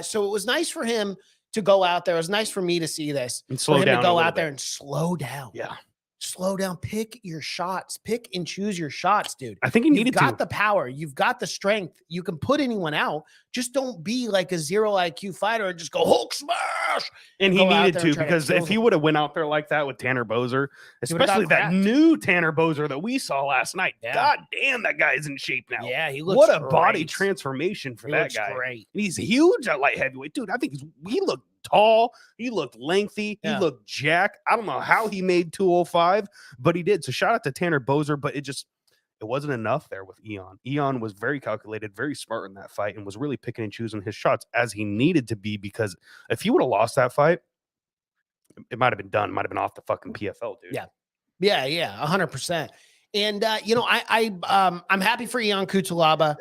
So it was nice for him to go out there. It was nice for me to see this and slow for him down to go out there and slow down. Yeah. Slow down, pick your shots, pick and choose your shots, dude. I think you've got the power, you've got the strength, you can put anyone out. Just don't be like a 0 IQ fighter and just go Hulk smash. And he needed to, because if he would have went out there like that with Tanner Boser, especially that new Tanner Boser that we saw last night, god damn, that guy's in shape now. Yeah, he looks what a body transformation for that guy. Great. And he's huge at light heavyweight, dude. I think he looked tall, he looked lengthy, he looked jacked. I don't know how he made 205, but he did. So shout out to Tanner Boser, but it wasn't enough there with Ion. Ion was very calculated, very smart in that fight, and was really picking and choosing his shots as he needed to be, because if he would have lost that fight, it might have been done. Might have been off the fucking PFL, dude. Yeah, 100%. And you know, I'm happy for Ion Kutalaba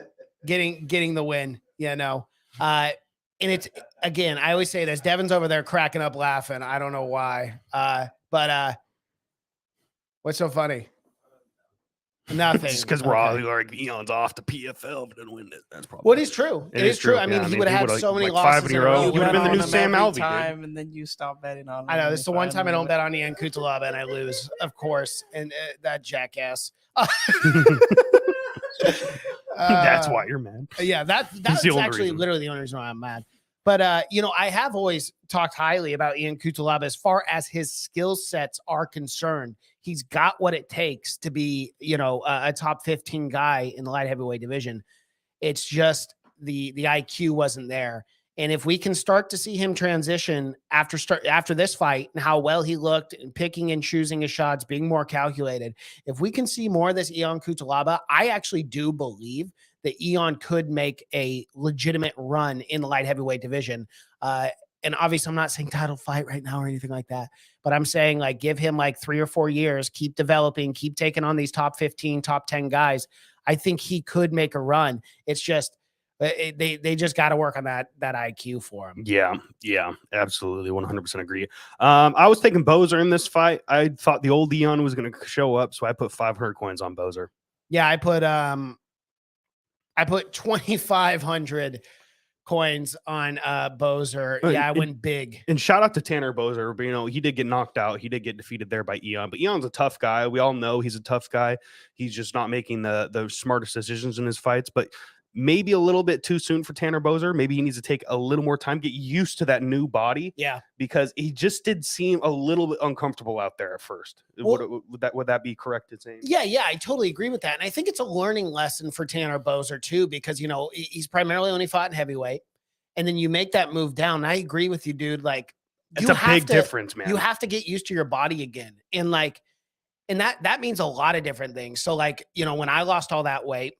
getting the win. You know, and it's, again, I always say this, Devin's over there cracking up laughing. I don't know why. But what's so funny? Nothing. Just because we're all like, Eon's off the PFL, but didn't win it. That's probably what is true. It is true. I mean, he would have had so many losses 5 in a row. He would have been the new Sam Alvey. And then you stop betting on him. I know. This is the one time I don't bet on Ion Kutalaba and I lose, of course. And that jackass. That's why you're mad. Yeah, that's actually literally the only reason why I'm mad. But you know, I have always talked highly about Ion Cutelaba as far as his skill sets are concerned. He's got what it takes to be, you know, a top 15 guy in the light heavyweight division. It's just the IQ wasn't there. And if we can start to see him transition after this fight and how well he looked and picking and choosing his shots, being more calculated, if we can see more of this Ion Cutelaba, I actually do believe that Ion could make a legitimate run in the light heavyweight division. And obviously, I'm not saying title fight right now or anything like that, but I'm saying like give him like 3 or 4 years, keep developing, keep taking on these top 15, top 10 guys. I think he could make a run. It's just they just got to work on that IQ for him. Yeah, absolutely, 100% agree. I was taking Bozer in this fight. I thought the old Ion was going to show up, so I put 500 coins on Bozer. Yeah, I put 2,500 coins on Bozer. Yeah, I went big. And shout out to Tanner Bozer. But, you know, he did get knocked out. He did get defeated there by Ion. But Ion's a tough guy. We all know he's a tough guy. He's just not making the smartest decisions in his fights. But maybe a little bit too soon for Tanner Bozer. Maybe he needs to take a little more time, get used to that new body. Yeah, because he just did seem a little bit uncomfortable out there at first. Well, would that be correct in saying? Yeah, I totally agree with that. And I think it's a learning lesson for Tanner Bozer too, because you know he's primarily only fought in heavyweight, and then you make that move down. I agree with you, dude. Like it's a big difference, man. You have to get used to your body again, and that means a lot of different things. So like, you know, when I lost all that weight,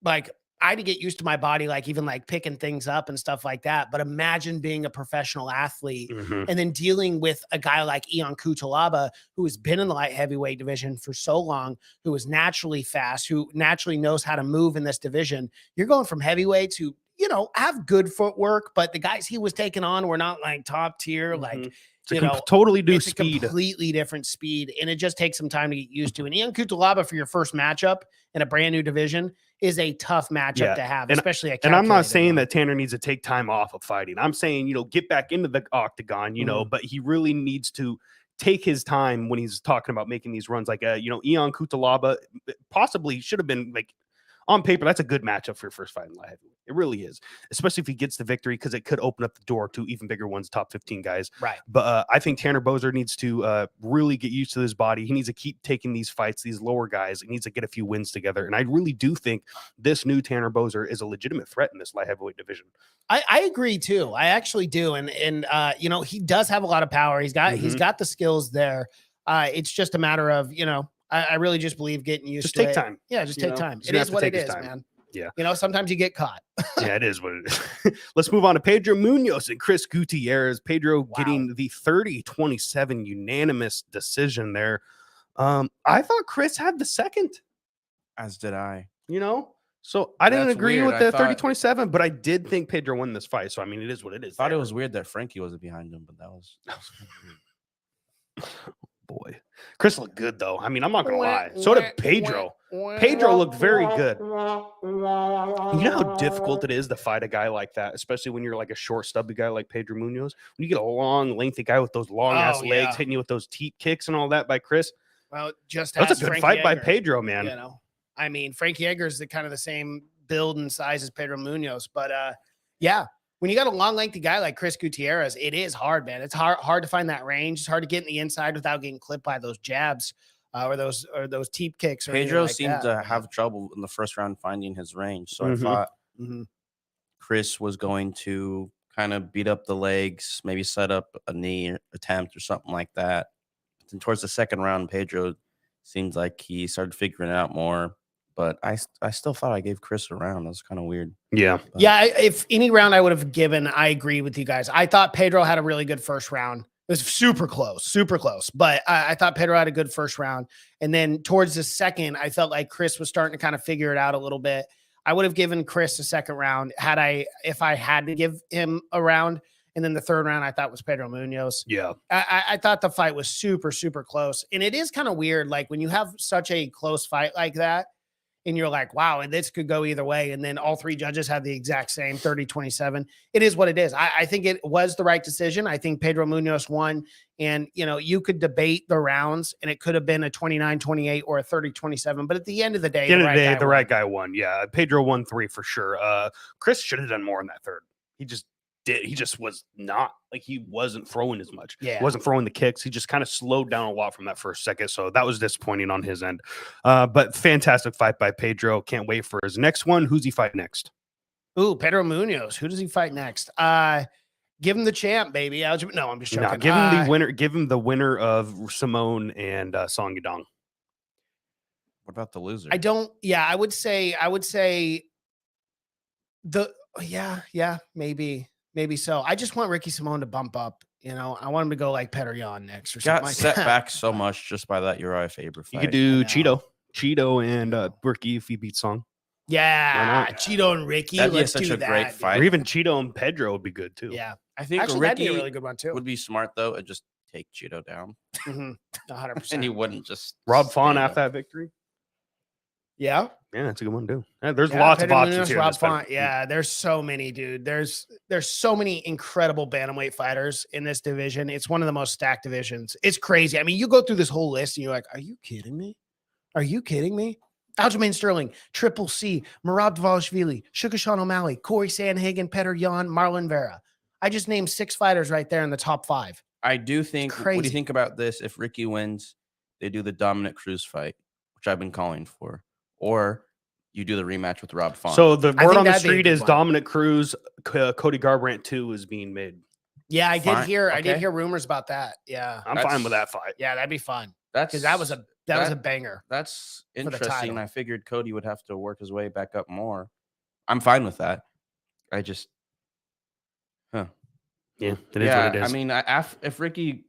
like I had to get used to my body, like even like picking things up and stuff like that. But imagine being a professional athlete and then dealing with a guy like Ion Cutelaba, who has been in the light heavyweight division for so long, who is naturally fast, who naturally knows how to move in this division. You're going from heavyweights who, you know, have good footwork, but the guys he was taking on were not like top tier, like, you know, totally new it's speed, a completely different speed. And it just takes some time to get used to. And Ion Cutelaba for your first matchup in a brand new division is a tough matchup to have, especially and I'm not saying that Tanner needs to take time off of fighting. I'm saying, you know, get back into the octagon, you know, but he really needs to take his time when he's talking about making these runs. Like, you know, Ion Cutelaba possibly should have been like, on paper, that's a good matchup for your first fight in light heavyweight. It really is, especially if he gets the victory, because it could open up the door to even bigger ones, top 15 guys. Right. But I think Tanner Bozer needs to really get used to his body. He needs to keep taking these fights, these lower guys. He needs to get a few wins together. And I really do think this new Tanner Bozer is a legitimate threat in this light heavyweight division. I agree too. I actually do. And you know, he does have a lot of power. He's got the skills there. It's just a matter of, you know, I really just believe getting used to it. Just take time. Yeah, just take time. It is what it is, man. Yeah. You know, sometimes you get caught. Yeah, it is what it is. Let's move on to Pedro Munoz and Chris Gutierrez. Pedro getting the 30-27 unanimous decision there. I thought Chris had the second. As did I. You know? So I didn't agree with the 30-27, but I did think Pedro won this fight. So, I mean, it is what it is. I thought it was weird that Frankie wasn't behind him, but that was weird. Boy. Chris looked good, though. I mean, I'm not going to lie. So did Pedro. Pedro looked very good. You know how difficult it is to fight a guy like that, especially when you're like a short, stubby guy like Pedro Munoz? When you get a long, lengthy guy with those long-ass legs hitting you with those teep kicks and all that by Chris. Well, just that's a good fight by Pedro, man. You know, I mean, Frankie Edgar is kind of the same build and size as Pedro Munoz, but yeah. When you got a long, lengthy guy like Chris Gutierrez, it is hard, man. It's hard to find that range. It's hard to get in the inside without getting clipped by those jabs or those teep kicks. Or Pedro like seemed to have trouble in the first round finding his range. So I thought Chris was going to kind of beat up the legs, maybe set up a knee attempt or something like that. But then towards the second round, Pedro seemed like he started figuring it out more. But I still thought I gave Chris a round. That was kind of weird. Yeah. But yeah, if any round I would have given, I agree with you guys. I thought Pedro had a really good first round. It was super close. But I thought Pedro had a good first round. And then towards the second, I felt like Chris was starting to kind of figure it out a little bit. I would have given Chris a second round if I had to give him a round. And then the third round I thought was Pedro Munoz. Yeah. I thought the fight was super close. And it is kind of weird. Like when you have such a close fight like that, and you're like, wow, and this could go either way. And then all three judges have the exact same 30-27. It is what it is. I think it was the right decision. I think Pedro Munoz won. And, you know, you could debate the rounds and it could have been a 29-28 or a 30-27. But at the end of the day, the right guy won. Yeah. Pedro won 3 for sure. Chris should have done more in that third. He just he just was not like he wasn't throwing as much. Yeah. He wasn't throwing the kicks. He just kind of slowed down a lot from that first second. So that was disappointing on his end. But fantastic fight by Pedro. Can't wait for his next one. Who's he fight next? Ooh, Pedro Munoz. Who does he fight next? Give him the champ, baby. No, I'm just joking. No, give him the winner. Give him the winner of Simone and Song Yadong. What about the loser? I would say maybe so. I just want Ricky Simone to bump up. You know, I want him to go like Petr Yan next or something. Got like set that. back so much just by that Uriah Faber fight. You could do Cheeto and Ricky if he beats Song. Yeah, Cheeto and Ricky. That'd be Let's such do a that, great dude. fight. Or even Cheeto and Pedro would be good too. Yeah, I think actually that'd Ricky be a really good one too. would be smart though and just take Cheeto down. 100%. And he wouldn't just Rob Font stand after up. that victory. Yeah, that's a good one too. Yeah, there's lots of Pedro options Munoz, here. Rob Font. Yeah, there's so many, dude. There's so many incredible bantamweight fighters in this division. It's one of the most stacked divisions. It's crazy. I mean, you go through this whole list and you're like, are you kidding me? Are you kidding me? Aljamain Sterling, Triple C, Merab Dvalishvili, Sugar Sean O'Malley, Corey Sandhagen, Petr Yan, Marlon Vera. I just named 6 fighters right there in the top 5. I do think. What do crazy. you think about this? If Ricky wins, they do the Dominic Cruz fight, which I've been calling for, or you do the rematch with Rob Font. So the word on the that'd be a street good is one. Dominic Cruz, Cody Garbrandt 2 is being made. Yeah, I did Fine. hear. I did Okay. hear rumors about that. Yeah, I'm fine with that fight. yeah, that'd be fun that's because that was a banger. That's the interesting. title. I figured Cody would have to work his way back up more. I'm fine with that. I just, Yeah, it is what it is. I mean, if Ricky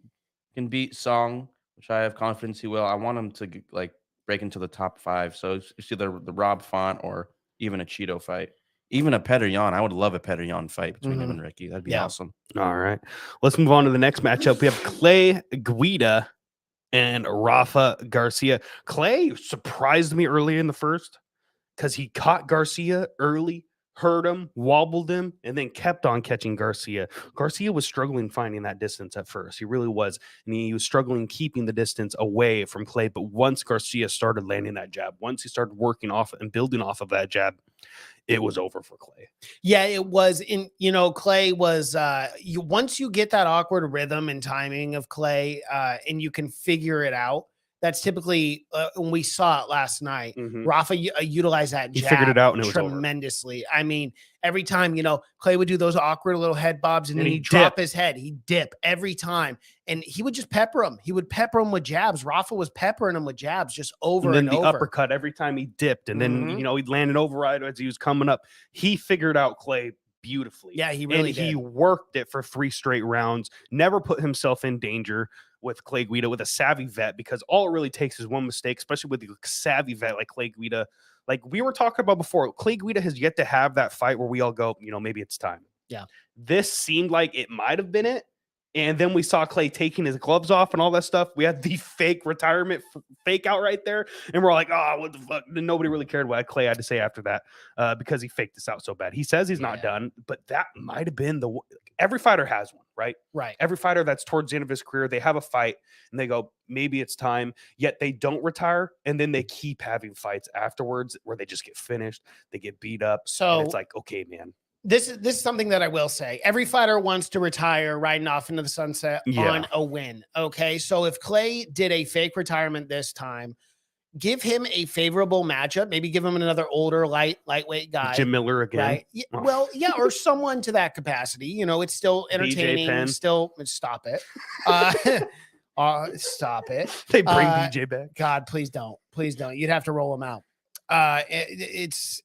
can beat Song, which I have confidence he will, I want him to like break into the top 5. So it's either the Rob Font or even a Cheeto fight, even a Petr Yan. I would love a Petr Yan fight between him and Ricky. That'd be awesome. All right, let's move on to the next matchup. We have Clay Guida and Rafa Garcia. Clay surprised me early in the first because he caught Garcia early, hurt him, wobbled him, and then kept on catching Garcia. Garcia was struggling finding that distance at first. He really was. And he was struggling keeping the distance away from Clay. But once Garcia started landing that jab, once he started working off and building off of that jab, it was over for Clay. Yeah, it was. Clay was once you get that awkward rhythm and timing of Clay and you can figure it out. That's typically when we saw it last night. Rafa utilized that jab. He figured it out and it was tremendously. I mean, every time, Clay would do those awkward little head bobs and then he'd dip. drop his head. He'd dip every time. And he would just pepper him. He would pepper him with jabs. Rafa was peppering him with jabs just over and then over. the uppercut every time he dipped. And then, he'd land an override as he was coming up. He figured out Clay beautifully. Yeah, he really did. He worked it for 3 straight rounds, never put himself in danger with Clay Guida, with a savvy vet, because all it really takes is one mistake, especially with a savvy vet like Clay Guida. Like we were talking about before, Clay Guida has yet to have that fight where we all go, maybe it's time. Yeah. This seemed like it might have been it. And then we saw Clay taking his gloves off and all that stuff. We had the fake retirement fake out right there. And we're like, oh, what the fuck? And nobody really cared what Clay had to say after that because he faked this out so bad. He says he's not done, but that might have been every fighter has one, right? Right. Every fighter that's towards the end of his career, they have a fight and they go, maybe it's time, yet they don't retire. And then they keep having fights afterwards where they just get finished. They get beat up. So and it's like, okay, man. This is something that I will say. Every fighter wants to retire riding off into the sunset on a win. Okay. So if Clay did a fake retirement this time, give him a favorable matchup. Maybe give him another older, lightweight guy. Jim Miller again. Right? Yeah, well, yeah, or someone to that capacity. It's still entertaining. Stop it. Stop it. They bring BJ back. God, please don't. Please don't. You'd have to roll him out. That's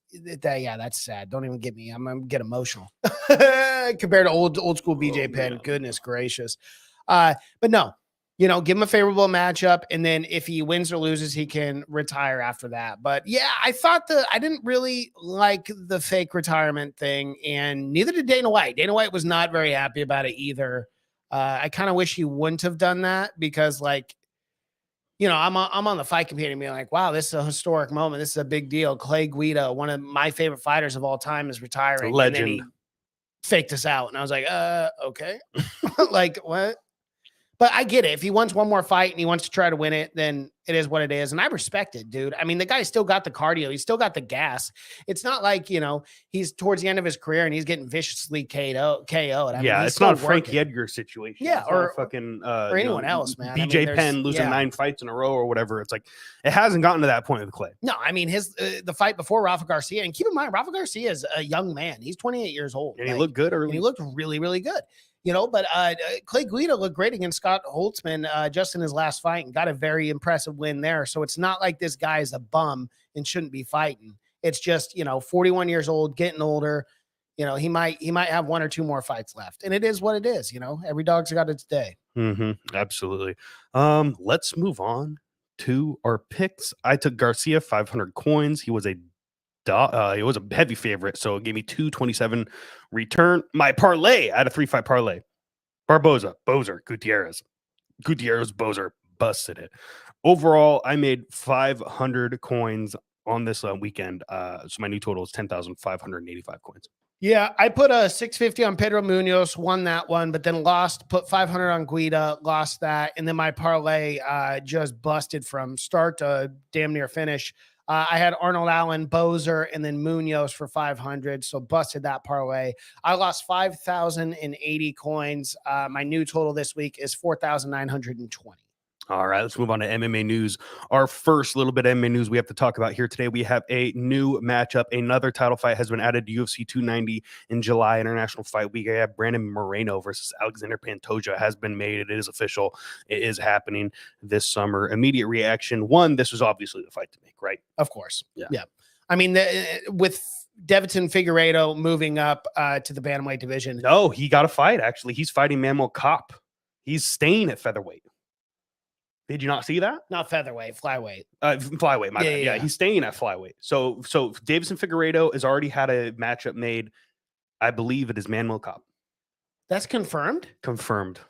sad. Don't even get me. I'm gonna get emotional compared to old school BJ Penn. Man. Goodness gracious. But no, give him a favorable matchup, and then if he wins or loses, he can retire after that. But yeah, I didn't really like the fake retirement thing, and neither did Dana White. Dana White was not very happy about it either. I kind of wish he wouldn't have done that because, I'm on the fight committee and being like, wow, this is a historic moment. This is a big deal. Clay Guida, one of my favorite fighters of all time, is retiring. Legend. And then he faked us out. And I was like, okay. Like, what? But I get it. If he wants one more fight and he wants to try to win it, then it is what it is. And I respect it, dude. I mean, the guy still got the cardio. He's still got the gas. It's not like, he's towards the end of his career and he's getting viciously KO'd. I mean, he's it's not a still Frankie working. Edgar situation. Yeah, It's not a fucking or anyone else, man. BJ Penn losing 9 fights in a row or whatever. It's like it hasn't gotten to that point with Clay. No, I mean the fight before Rafa Garcia, and keep in mind, Rafa Garcia is a young man. He's 28 years old, And he looked good early. And he looked really, really good. But Clay Guida looked great against Scott Holtzman just in his last fight and got a very impressive win there. So it's not like this guy is a bum and shouldn't be fighting. It's just, 41 years old, getting older. He might have 1 or 2 more fights left. And it is what it is. Every dog's got its day. Absolutely. Let's move on to our picks. I took Garcia 500 coins. He was a heavy favorite, so it gave me 227 return. My parlay, I had a 3-fight parlay. Barboza, Bozer, Gutierrez, Bozer, busted it. Overall, I made 500 coins on this weekend. So my new total is 10,585 coins. Yeah, I put a 650 on Pedro Munoz, won that one, but then lost, put 500 on Guida, lost that. And then my parlay just busted from start to damn near finish. I had Arnold Allen, Bozer, and then Munoz for 500. So busted that parlay. I lost 5,080 coins. My new total this week is 4,920. All right, let's move on to MMA news. Our first little bit of MMA news we have to talk about here today. We have a new matchup. Another title fight has been added to UFC 290 in July International Fight Week. I have Brandon Moreno versus Alexander Pantoja has been made. It is official. It is happening this summer. Immediate reaction. One, this was obviously the fight to make, right? Of course. Yeah. I mean, with Deviton Figueiredo moving up to the bantamweight division. No, he got a fight, actually. He's fighting Manuel Kopp. He's staying at featherweight. Did you not see that? Not featherweight, flyweight. Flyweight, my bad. Yeah, he's staying at flyweight. So Davison Figueiredo has already had a matchup made. I believe it is Manuel Kopp. That's confirmed? Confirmed.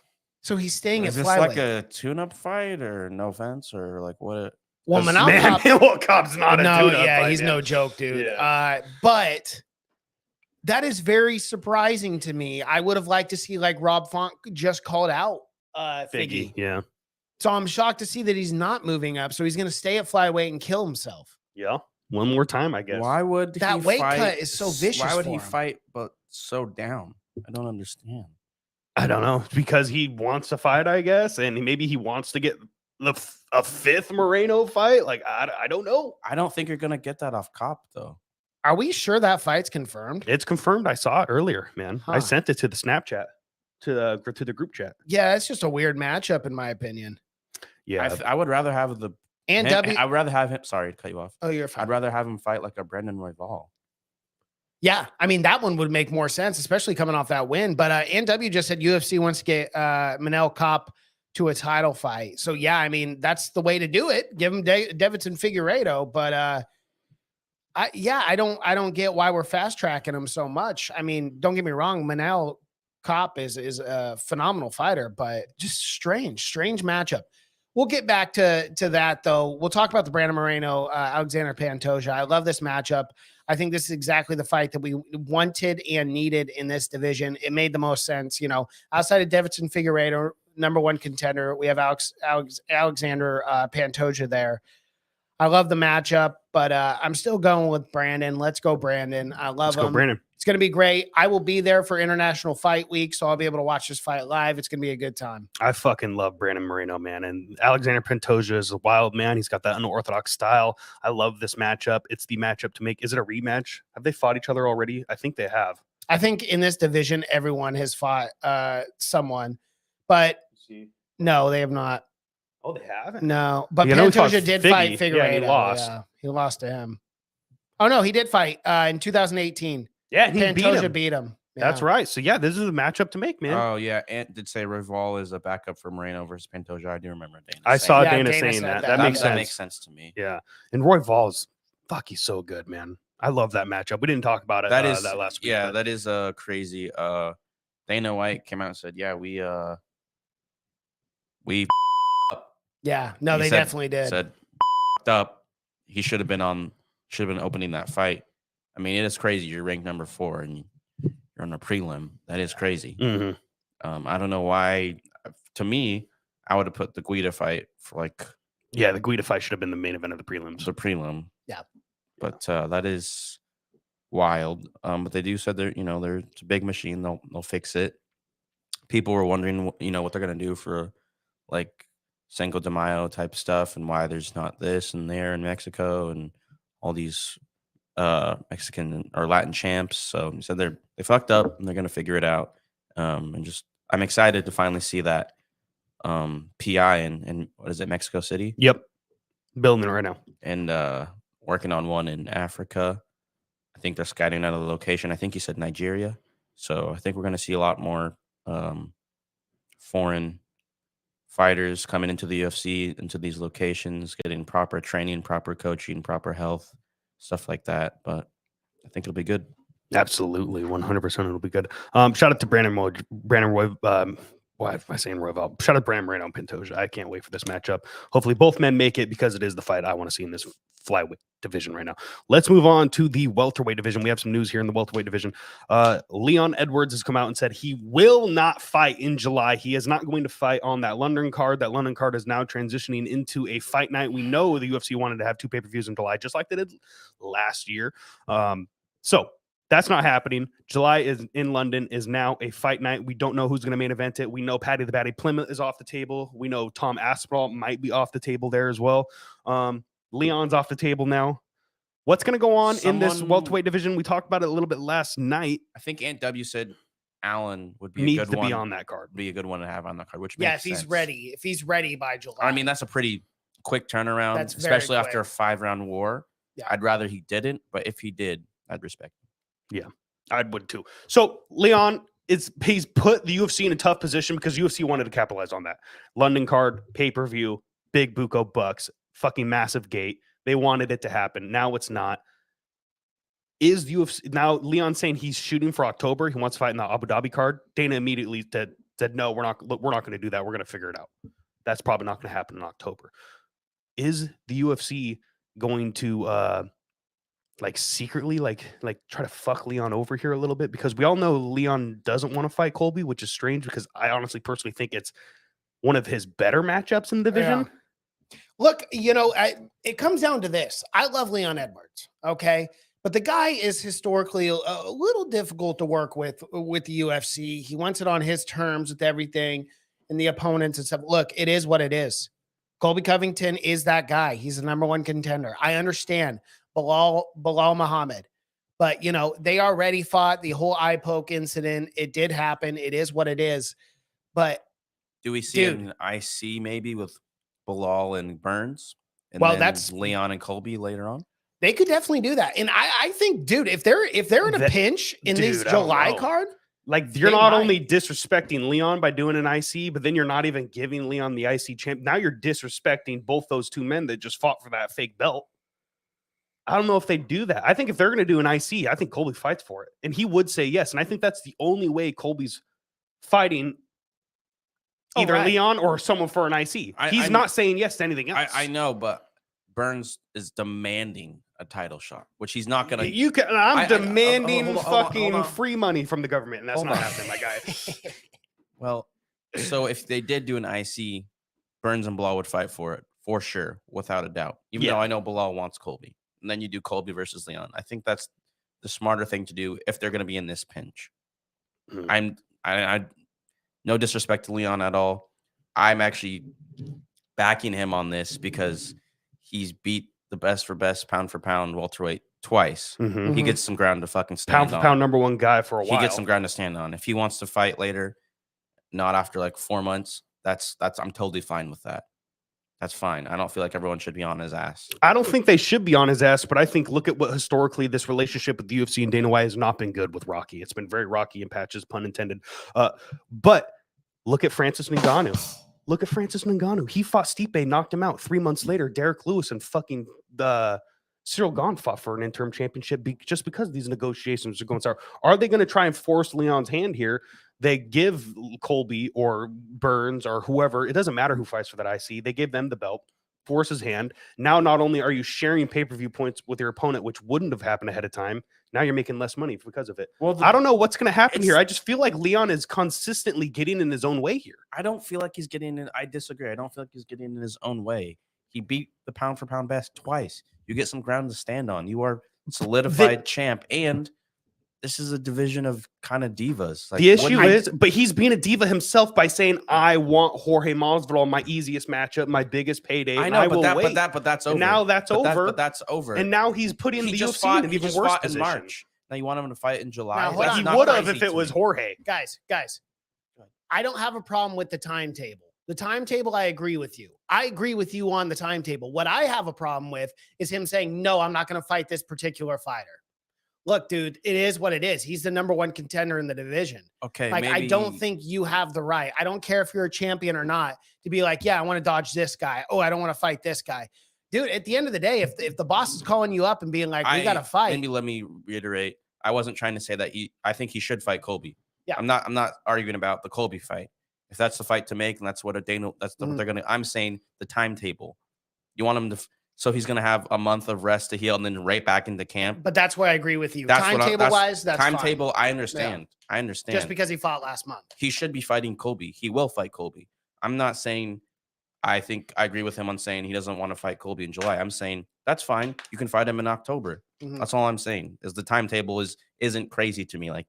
So he's staying Is at this flyweight. like a tune-up fight or no offense or like what? Well, Manuel Kopp's not a tune-up fight, he's no joke, dude. Yeah. But that is very surprising to me. I would have liked to see like Rob Font just called out Figgy. Yeah. So I'm shocked to see that he's not moving up. So he's going to stay at flyweight and kill himself. Yeah. One more time, I guess. Why would that weight cut is so vicious? Why would he him. fight but so down? I don't understand. I don't know. Because he wants to fight, I guess, and maybe he wants to get a 5th Moreno fight. Like I don't know. I don't think you're gonna get that off Kopp though. Are we sure that fight's confirmed? It's confirmed. I saw it earlier, man. I sent it to the Snapchat, to the group chat. Yeah, it's just a weird matchup in my opinion. Yeah, I would rather have the I'd rather have him. Sorry to cut you off. Oh, you're fine. I'd rather have him fight like a Brendan Royval. Yeah, I mean that one would make more sense, especially coming off that win. But NW just said UFC wants to get Manel Kopp to a title fight. So yeah, I mean that's the way to do it. Give him Deviton Figueiredo. But I don't get why we're fast tracking him so much. I mean, don't get me wrong, Manel Kopp is a phenomenal fighter, but just strange matchup. We'll get back to that though. We'll talk about the Brandon Moreno, Alexander Pantoja. I love this matchup. I think this is exactly the fight that we wanted and needed in this division. It made the most sense, outside of Deviton Figueiredo, number 1 contender. We have Alexander Pantoja there. I love the matchup, but I'm still going with Brandon. Let's go, Brandon. I love him. Let's go, Brandon. It's going to be great. I will be there for International Fight Week, so I'll be able to watch this fight live. It's going to be a good time. I fucking love Brandon Moreno, man. And Alexander Pantoja is a wild man. He's got that unorthodox style. I love this matchup. It's the matchup to make. Is it a rematch? Have they fought each other already? I think they have. I think in this division, everyone has fought someone, but no, they have not. Oh, they haven't? No, but Pantoja did fight Figueiredo. Yeah, he lost. Yeah, he lost to him. Oh, no, he did fight in 2018. Yeah, he Pantoja beat him. Yeah. That's right. So, yeah, this is a matchup to make, man. Oh, yeah. Ant did say Royval is a backup for Moreno versus Pantoja. I do remember Dana. I saw Dana saying that. That makes sense. That makes sense to me. Yeah. And Royval's, he's so good, man. I love that matchup. We didn't talk about it that last week. Yeah, that is crazy. Dana White came out and said, yeah, we Yeah, no, they definitely did. Said up. He should have been opening that fight. I mean, it is crazy. You're ranked number 4 and you're on a prelim. That is crazy. Mm-hmm. I don't know why. To me, I would have put the Guida fight for like Yeah, the Guida fight should have been the main event of the prelims. the prelim. Yeah. But that is wild. But they do said they're it's a big machine. They'll fix it. People were wondering what they're gonna do for like Cinco de Mayo type stuff and why there's not this and there in Mexico and all these Mexican or Latin champs. So he said they fucked up and they're gonna figure it out. And just I'm excited to finally see that PI in what is it, Mexico City? Yep. Building it right now. And working on one in Africa. I think they're scouting out of the location. I think he said Nigeria. So I think we're gonna see a lot more foreign fighters coming into the UFC, into these locations, getting proper training, proper coaching, proper health, stuff like that. But I think it'll be good. Absolutely, 100%. It'll be good. Shout out to Brandon Roy. Why am I saying Royval? Shout out to Brandon Moreno Pantoja. I can't wait for this matchup. Hopefully, both men make it because it is the fight I want to see in this flyweight division right now. Let's move on to the welterweight division. We have some news here in the welterweight division. Leon Edwards has come out and said he will not fight in July. He is not going to fight on that London card. That London card is now transitioning into a fight night. We know the UFC wanted to have 2 pay-per-views in July, just like they did last year. So that's not happening. July is in London is now a fight night. We don't know who's going to main event it. We know Paddy the Baddy Plymouth is off the table. We know Tom Aspinall might be off the table there as well. Leon's off the table now. What's going to go on in this welterweight division? We talked about it a little bit last night. I think Ant W said Allen would be Needs a good to one. be on that card. Be a good one to have on that card. Which Yeah, makes if he's sense. ready. If he's ready by July. I mean, that's a pretty quick turnaround, That's very especially after a quick. 5-round war. Yeah. I'd rather he didn't, but if he did, I'd respect him. I would too. So Leon he's put the UFC in a tough position because UFC wanted to capitalize on that. London card, pay-per-view, big buco bucks, fucking massive gate. They wanted it to happen. Now it's not. Is the UFC now Leon saying he's shooting for October? He wants to fight in the Abu Dhabi card. Dana immediately said no, we're not going to do that. We're going to figure it out. That's probably not going to happen in October. Is the UFC going to secretly try to fuck Leon over here a little bit? Because we all know Leon doesn't want to fight Colby, which is strange because I honestly personally think it's one of his better matchups in the division. Yeah. Look, it comes down to this. I love Leon Edwards, okay? But the guy is historically a little difficult to work with the UFC. He wants it on his terms with everything and the opponents and stuff. Look, it is what it is. Colby Covington is that guy. He's the #1 contender. I understand Bilal Muhammad. But, they already fought the whole eye poke incident. It did happen. It is what it is. But do we see an IC maybe with Bilal and Burns? And well, then that's Leon and Colby later on. They could definitely do that. And I think, dude, if they're in a pinch in this July card, you're not only disrespecting Leon by doing an IC, but then you're not even giving Leon the IC champ. Now you're disrespecting both those 2 men that just fought for that fake belt. I don't know if they do that. I think if they're going to do an IC, I think Colby fights for it. And he would say yes. And I think that's the only way Colby's fighting either Leon or someone for an IC. He's not saying yes to anything else. I know, but Burns is demanding a title shot, which he's not going to. I'm demanding fucking free money from the government, and that's not happening, my guy. Well, so if they did do an IC, Burns and Bilal would fight for it, for sure, without a doubt. Even though I know Bilal wants Colby. And then you do Colby versus Leon. I think that's the smarter thing to do if they're going to be in this pinch. I no disrespect to Leon at all. I'm actually backing him on this because he's beat the best for best pound for pound welterweight twice. Mm-hmm. He gets some ground to fucking stand pound for on. pound #1 guy for a while. He gets some ground to stand on. If he wants to fight later, not after like 4 months, that's I'm totally fine with that. That's fine. I don't feel like everyone should be on his ass. I don't think they should be on his ass, but I think look at what historically this relationship with the UFC and Dana White has not been good with Rocky. It's been very rocky in patches, pun intended. But look at Francis Ngannou. Look at Francis Ngannou. He fought Stipe, knocked him out. 3 months later, Derek Lewis and fucking Cyril Gane fought for an interim championship just because these negotiations are going sour. Are they going to try and force Leon's hand here? They give Colby or Burns or whoever, it doesn't matter who fights for that IC. They gave them the belt. force his hand. Now, not only are you sharing pay-per-view points with your opponent, which wouldn't have happened ahead of time, now you're making less money because of it. Well, I don't know what's going to happen here. I just feel like Leon is consistently getting in his own way here. I don't feel like he's getting in. I disagree. I don't feel like he's getting in his own way. He beat the pound for pound best twice. You get some ground to stand on. You are solidified champ, and this is a division of kind of divas. Like, the issue is, but he's being a diva himself by saying, "I want Jorge Masvidal, my easiest matchup, my biggest payday." I know, but that's over. And now that's over. But that's over. And now he's putting the UFC in an even worse position. In March. Now you want him to fight in July. Now, he would have if it was Jorge. Guys, I don't have a problem with the timetable. The timetable, I agree with you. I agree with you on the timetable. What I have a problem with is him saying, no, I'm not going to fight this particular fighter. Look, dude, it is what it is. He's the number one contender in the division. Okay. Like, I don't think you have the right. I don't care if you're a champion or not to be like, yeah, I want to dodge this guy. Oh, I don't want to fight this guy. Dude, at the end of the day, if the boss is calling you up and being like, we got to fight. Maybe let me reiterate. I wasn't trying to say that I think he should fight Colby. Yeah. I'm not arguing about the Colby fight. If that's the fight to make, and that's what what they're gonna. I'm saying the timetable. You want him to, so he's gonna have a month of rest to heal, and then right back into camp. But that's where I agree with you. That's timetable wise, that's timetable. fine. I understand. Yeah. I understand. Just because he fought last month, he should be fighting Colby. He will fight Colby. I'm not saying. I think I agree with him on saying he doesn't want to fight Colby in July. I'm saying that's fine. You can fight him in October. That's all I'm saying. Is the timetable isn't crazy to me. Like,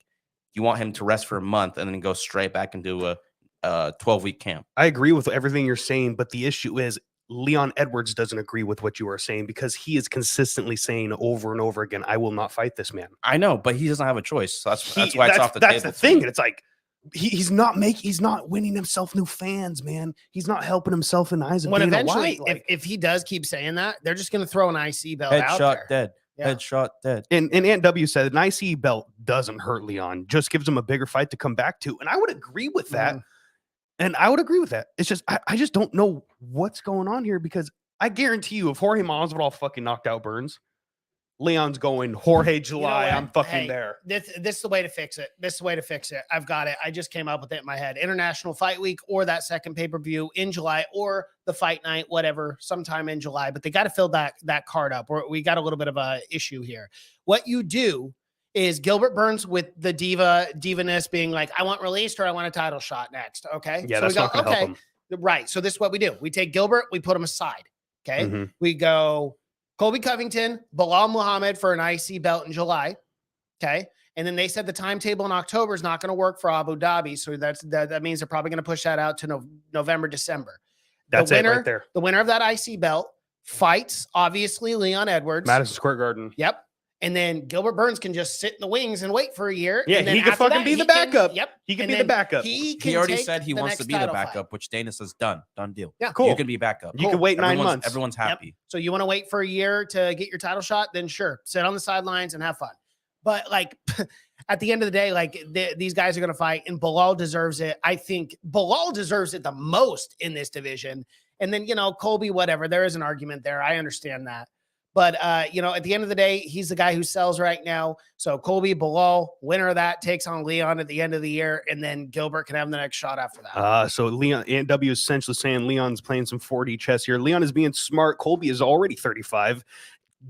you want him to rest for a month and then go straight back into a 12-week camp. I agree with everything you're saying, but the issue is Leon Edwards doesn't agree with what you are saying because he is consistently saying over and over again, I will not fight this man. I know, but he doesn't have a choice. So that's why it's off the table. That's the thing. And it's like, he's not winning himself new fans, man. He's not helping himself in the eyes of when Dana eventually, White. if he does keep saying that, they're just going to throw an IC belt out there. Dead. Yeah. Headshot dead. And Aunt W said an IC belt doesn't hurt Leon, just gives him a bigger fight to come back to. And I would agree with that. And I would agree with that. It's just, I just don't know what's going on here because I guarantee you if Jorge Masvidal fucking knocked out Burns, Leon's going Jorge July. You know I'm fucking there. This is the way to fix it. This is the way to fix it. I've got it. I just came up with it in my head. International Fight Week or that second pay-per-view in July or the fight night, whatever, sometime in July. But they got to fill that card up. We got a little bit of a issue here. What you do is Gilbert Burns with the divaness being like, I want released or I want a title shot next. Okay. Yeah, so that's not going to help him. Right. So this is what we do. We take Gilbert, we put him aside. Okay. We go Colby Covington, Bilal Muhammad for an IC belt in July. Okay. And then they said the timetable in October is not going to work for Abu Dhabi. So that means they're probably going to push that out to November, December. That's it right there. The winner of that IC belt fights, obviously, Leon Edwards. Madison Square Garden. Yep. And then Gilbert Burns can just sit in the wings and wait for a year. Yeah, and then he can fucking be the backup. He can be the backup. He already said he wants to be the backup, fight. which Dana says done deal. Yeah, cool. You can be backup. You can wait 9 months. Everyone's happy. Yep. So you want to wait for a year to get your title shot? Then sure, sit on the sidelines and have fun. But like at the end of the day, like these guys are going to fight, and Bilal deserves it. I think Bilal deserves it the most in this division. And then Colby, whatever. There is an argument there. I understand that. But, at the end of the day, he's the guy who sells right now. So Colby, Bilal, winner of that, takes on Leon at the end of the year. And then Gilbert can have the next shot after that. So Leon, Aunt W is essentially saying Leon's playing some 4D chess here. Leon is being smart. Colby is already 35.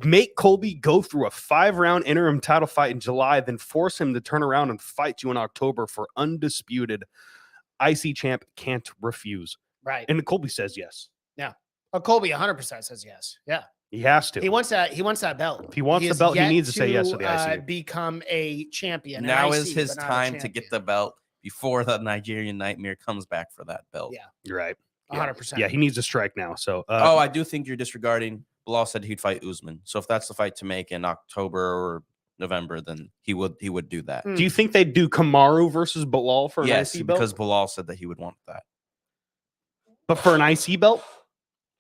Make Colby go through a 5-round interim title fight in July, then force him to turn around and fight you in October for undisputed IC champ. Can't refuse. Right. And Colby says yes. Yeah. Colby 100% says yes. Yeah. He has to. He wants that belt. If he wants the belt, he needs to say yes to the IC. Become a champion. Now is his time to get the belt before the Nigerian Nightmare comes back for that belt. Yeah. You're right. 100%. Yeah, he needs to strike now. So I do think you're disregarding. Bilal said he'd fight Usman. So if that's the fight to make in October or November, then he would do that. Do you think they'd do Kamaru versus Bilal for an IC belt? Because Bilal said that he would want that. But for an IC belt?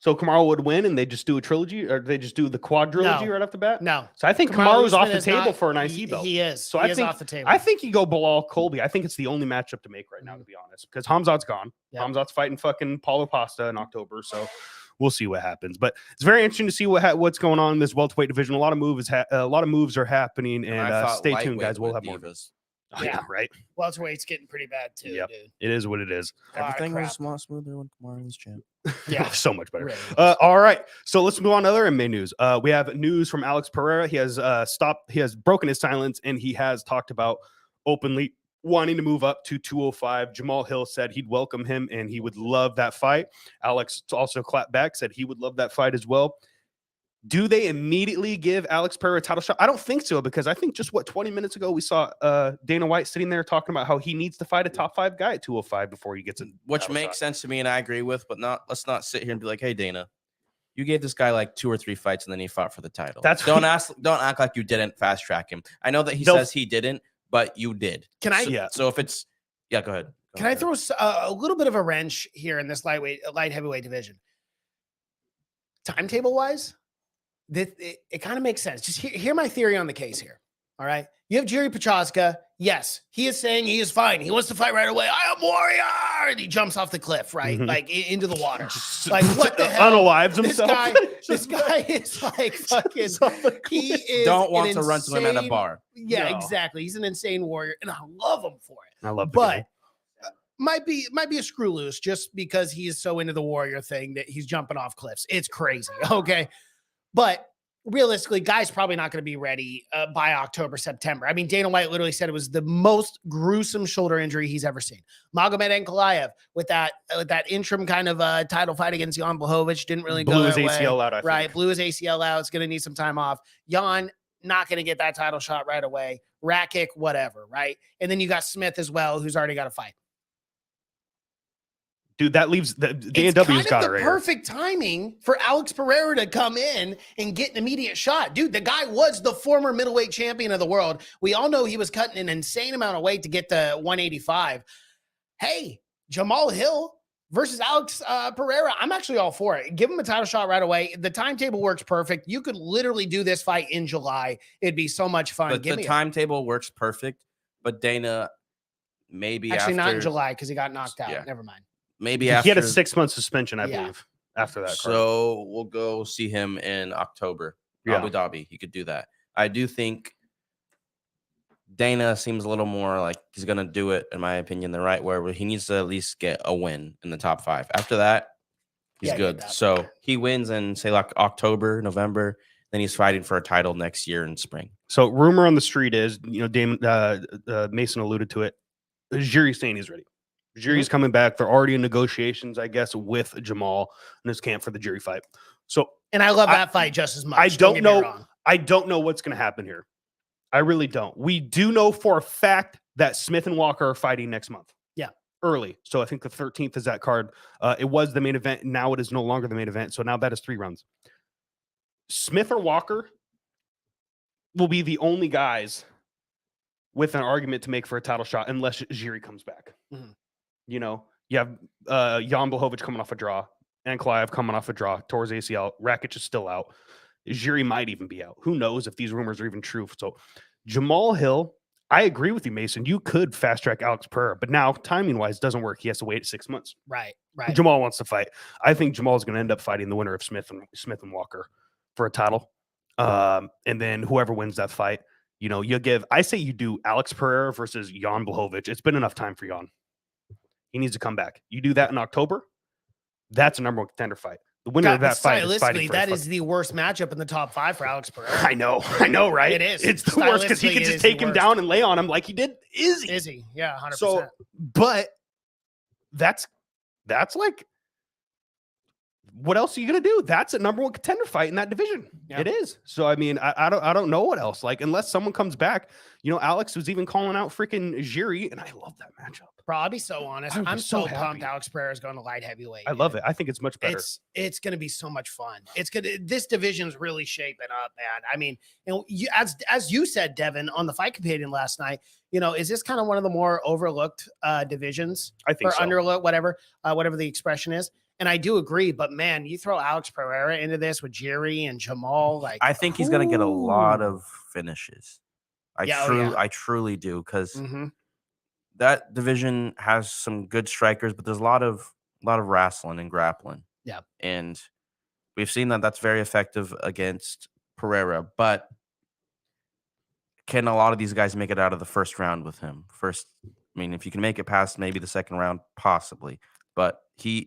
So Kamaru would win and they just do a trilogy, or they just do the quadrilogy right off the bat? No. So I think Kamaru's off the table for an IC belt. He is. So I think off the table. I think you go Bilal Colby. I think it's the only matchup to make right now, to be honest, because Hamzat's gone. Yep. Hamzat's fighting fucking Paulo Pasta in October. So we'll see what happens. But it's very interesting to see what's going on in this welterweight division. A lot of moves are happening, and stay tuned, guys. We'll have more. Oh, yeah, right. Welterweight's getting pretty bad too, Yep. dude. It is what it is. A lot of Everything was crap. more smoother when Kamara was champ. Yeah, So much better. really was. All right, so let's move on to other MMA news. We have news from Alex Pereira. He has broken his silence, and he has talked about openly wanting to move up to 205. Jamal Hill said he'd welcome him and he would love that fight. Alex also clapped back, said he would love that fight as well. Do they immediately give Alex Pereira a title shot? I don't think so, because I think just 20 minutes ago we saw Dana White sitting there talking about how he needs to fight a top 5 guy at 205 before he gets a Which title makes shot. sense to me and I agree with, but let's not sit here and be like, hey, Dana, you gave this guy like 2 or 3 fights and then he fought for the title. Don't act like you didn't fast track him. I know that he says he didn't, but you did. Can I? So if it's go ahead. Can I throw a little bit of a wrench here in this light heavyweight division? Timetable wise, it kind of makes sense. Just hear my theory on the case here. All right. You have Jerry Prochaska. Yes, he is saying he is fine. He wants to fight right away. I am warrior. And he jumps off the cliff, right? Like into the water. Like, what the hell? Unalives himself. This guy is like fucking. He is don't want to run to him at a bar. Yeah, No. exactly. He's an insane warrior, and I love him for it. I love the But guy. might be a screw loose just because he is so into the warrior thing that he's jumping off cliffs. It's crazy. Okay. But realistically, guy's probably not going to be ready by October, September. I mean, Dana White literally said it was the most gruesome shoulder injury he's ever seen. Magomed Ankalaev with that interim kind of title fight against Jan Blachowicz didn't really Blew go his that ACL way. out, I think. Right, blew his ACL out. It's going to need some time off. Jan not going to get that title shot right away. Rakic, whatever, right? And then you got Smith as well, who's already got a fight. Dude, that leaves the It's DNW's kind got of it the right here. perfect timing for Alex Pereira to come in and get an immediate shot. Dude, the guy was the former middleweight champion of the world. We all know he was cutting an insane amount of weight to get to 185. Hey, Jamal Hill versus Alex Pereira. I'm actually all for it. Give him a title shot right away. The timetable works perfect. You could literally do this fight in July. It'd be so much fun. But the timetable works perfect, but Dana maybe actually not in after July because he got knocked out. Yeah. Never mind. maybe He after had a 6-month suspension, I Yeah. believe, after that. card. So we'll go see him in October. Yeah. Abu Dhabi. He could do that. I do think Dana seems a little more like he's going to do it, in my opinion, the right way, where he needs to at least get a win in the top 5. After that, he's Yeah, I get good. that. So he wins in, say, like October, November. Then he's fighting for a title next year in spring. So rumor on the street is, Mason alluded to it. Jiri's saying he's ready. Jiri's coming back. They're already in negotiations, I guess, with Jamal in his camp for the Jiri fight. So And I love that fight just as much. I don't get me know. wrong. I don't know what's going to happen here. I really don't. We do know for a fact that Smith and Walker are fighting next month. Yeah. Early. So I think the 13th is that card. It was the main event. Now it is no longer the main event. So now that is 3 rounds. Smith or Walker will be the only guys with an argument to make for a title shot unless Jiri comes back. Mhm. You know, you have Jan Blachowicz coming off a draw, and Ankalaev coming off a draw towards ACL. Rakic is still out. Jiri might even be out. Who knows if these rumors are even true? So Jamal Hill, I agree with you, Mason. You could fast track Alex Pereira, but now timing wise doesn't work. He has to wait 6 months. Right. Jamal wants to fight. I think Jamal is going to end up fighting the winner of Smith and Walker for a title. And then whoever wins that fight, I say you do Alex Pereira versus Jan Blachowicz. It's been enough time for Jan. He needs to come back. You do that in October, that's a number 1 contender fight. The winner of that fight is fighting for that is the worst matchup in the top 5 for Alex Pereira. I know, right? It is. It's the worst because he can just take him down and lay on him like he did Izzy. Izzy, yeah, 100%. So, but that's like, what else are you gonna do? That's a number 1 contender fight in that division. Yeah. It is. So I mean, I don't know what else. Like, unless someone comes back, Alex was even calling out freaking Jiri, and I love that matchup. Bro, I'll be so honest. I would be I'm so so happy. pumped Alex Pereira is going to light heavyweight. I love it. I think it's much better. It's going to be so much fun. It's good. This division's really shaping up, man. I mean, as you said, Devin, on the Fight Companion last night, is this kind of one of the more overlooked divisions? I think or so. underlooked, whatever the expression is. And I do agree, but man, you throw Alex Pereira into this with Jiri and Jamal, like I think he's going to get a lot of finishes. I truly do, because that division has some good strikers, but there's a lot of wrestling and grappling. Yeah, and we've seen that that's very effective against Pereira. But can a lot of these guys make it out of the first round with him? I mean, if you can make it past maybe the second round, possibly. But you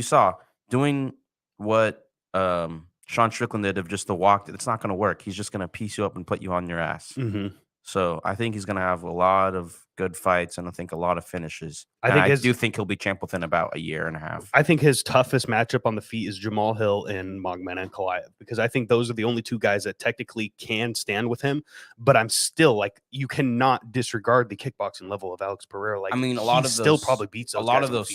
saw doing what Sean Strickland did of just the walk. It's not going to work. He's just going to piece you up and put you on your ass. Mm-hmm. So I think he's going to have a lot of good fights and I think a lot of finishes. I do think he'll be champ within about a year and a half. I think his toughest matchup on the feet is Jamal Hill and Magomedov because I think those are the only two guys that technically can stand with him. But I'm still like, you cannot disregard the kickboxing level of Alex Pereira. Like, I mean, a lot of those still probably beats a lot of those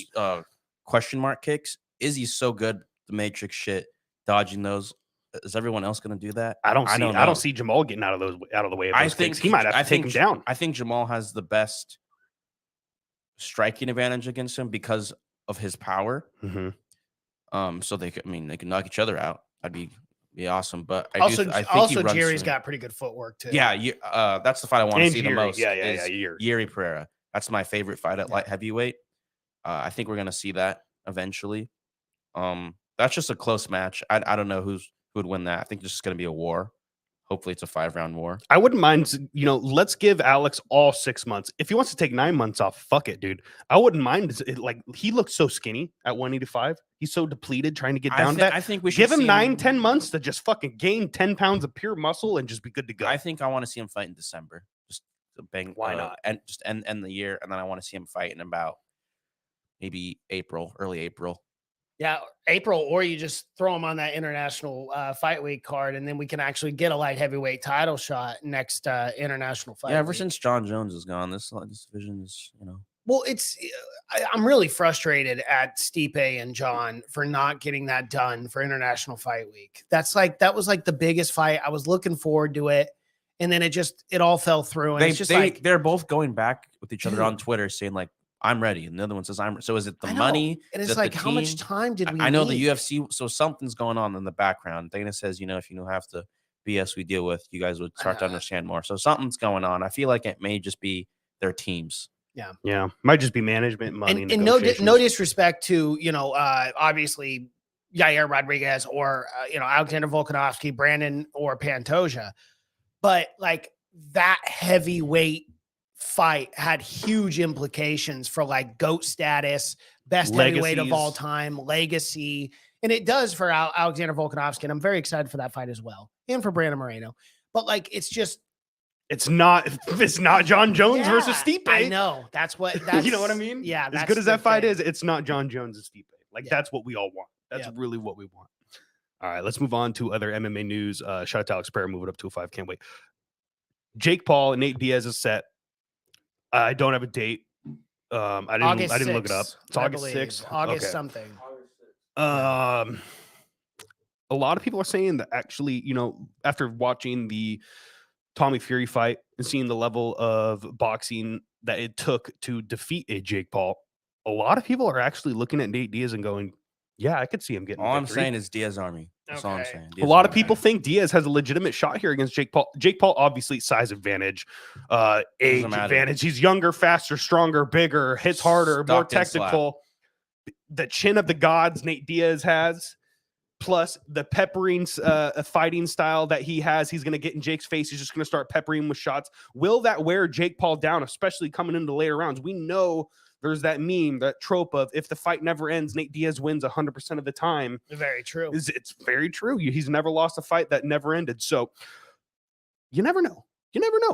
question mark kicks. Izzy's so good, the Matrix shit, dodging those. Is everyone else going to do that? I don't see Jamal getting out of the way of those kicks. He might have to take him down. I think Jamal has the best striking advantage against him because of his power. Mm-hmm. So they can knock each other out. That'd be awesome. But I think Jerry's got pretty good footwork too. Yeah, that's the fight I want to see the most. Yeah, Yuri Pereira. That's my favorite fight at light heavyweight. I think we're gonna see that eventually. That's just a close match. I don't know who would win that. I think it's just gonna be a war. Hopefully it's a 5-round war. I wouldn't mind, let's give Alex all 6 months. If he wants to take 9 months off, fuck it, dude. I wouldn't mind. Like, he looked so skinny at 185. He's so depleted trying to get down to that. I think we should give him 9-10 months to just fucking gain 10 pounds of pure muscle and just be good to go. I think I want to see him fight in December. Just to bang. Why not? And just end the year, and then I want to see him fight in about maybe early April. Yeah, April, or you just throw him on that international fight week card, and then we can actually get a light heavyweight title shot next international fight. Yeah, ever week. Since John Jones is gone, this division is, Well, I'm really frustrated at Stipe and John for not getting that done for international fight week. That was like the biggest fight. I was looking forward to it, and then it all fell through. And they're both going back with each other on Twitter saying like, I'm ready. And the other one says, so is it the money? And it's like, how much time did we need? know the UFC, so something's going on in the background. Dana says, if you don't have the BS we deal with, you guys would start to understand more. So something's going on. I feel like it may just be their teams. Yeah. Might just be management, money. And no disrespect to, obviously Yair Rodriguez or, Alexander Volkanovski, Brandon or Pantoja. But like that heavyweight fight had huge implications for like GOAT status, best heavyweight of all time, legacy. And it does for Alexander Volkanovski. And I'm very excited for that fight as well. And for Brandon Moreno. But like, it's not John Jones versus Stipe. I know. That's you know what I mean? Yeah. As good as that fight is, it's not John Jones and Stipe. Like that's what we all want. That's really what we want. All right, let's move on to other MMA news. Shout out to Alex Pereira, move it up to a 5. Can't wait. Jake Paul and Nate Diaz is set. I don't have a date. I didn't look it up. It's August 6th. August something. A lot of people are saying that actually, after watching the Tommy Fury fight and seeing the level of boxing that it took to defeat a Jake Paul, a lot of people are actually looking at Nate Diaz and going, yeah, I could see him getting all victory. I'm saying is Diaz Army. That's all I'm saying. A lot of people think Diaz has a legitimate shot here against Jake Paul. Jake Paul, obviously, size advantage, age advantage. He's younger, faster, stronger, bigger, hits harder, more technical. The chin of the gods Nate Diaz has, plus the peppering fighting style that he has. He's going to get in Jake's face. He's just going to start peppering with shots. Will that wear Jake Paul down, especially coming into later rounds? We know there's that meme, that trope of if the fight never ends, Nate Diaz wins 100% of the time. Very true. It's very true. He's never lost a fight that never ended. So you never know.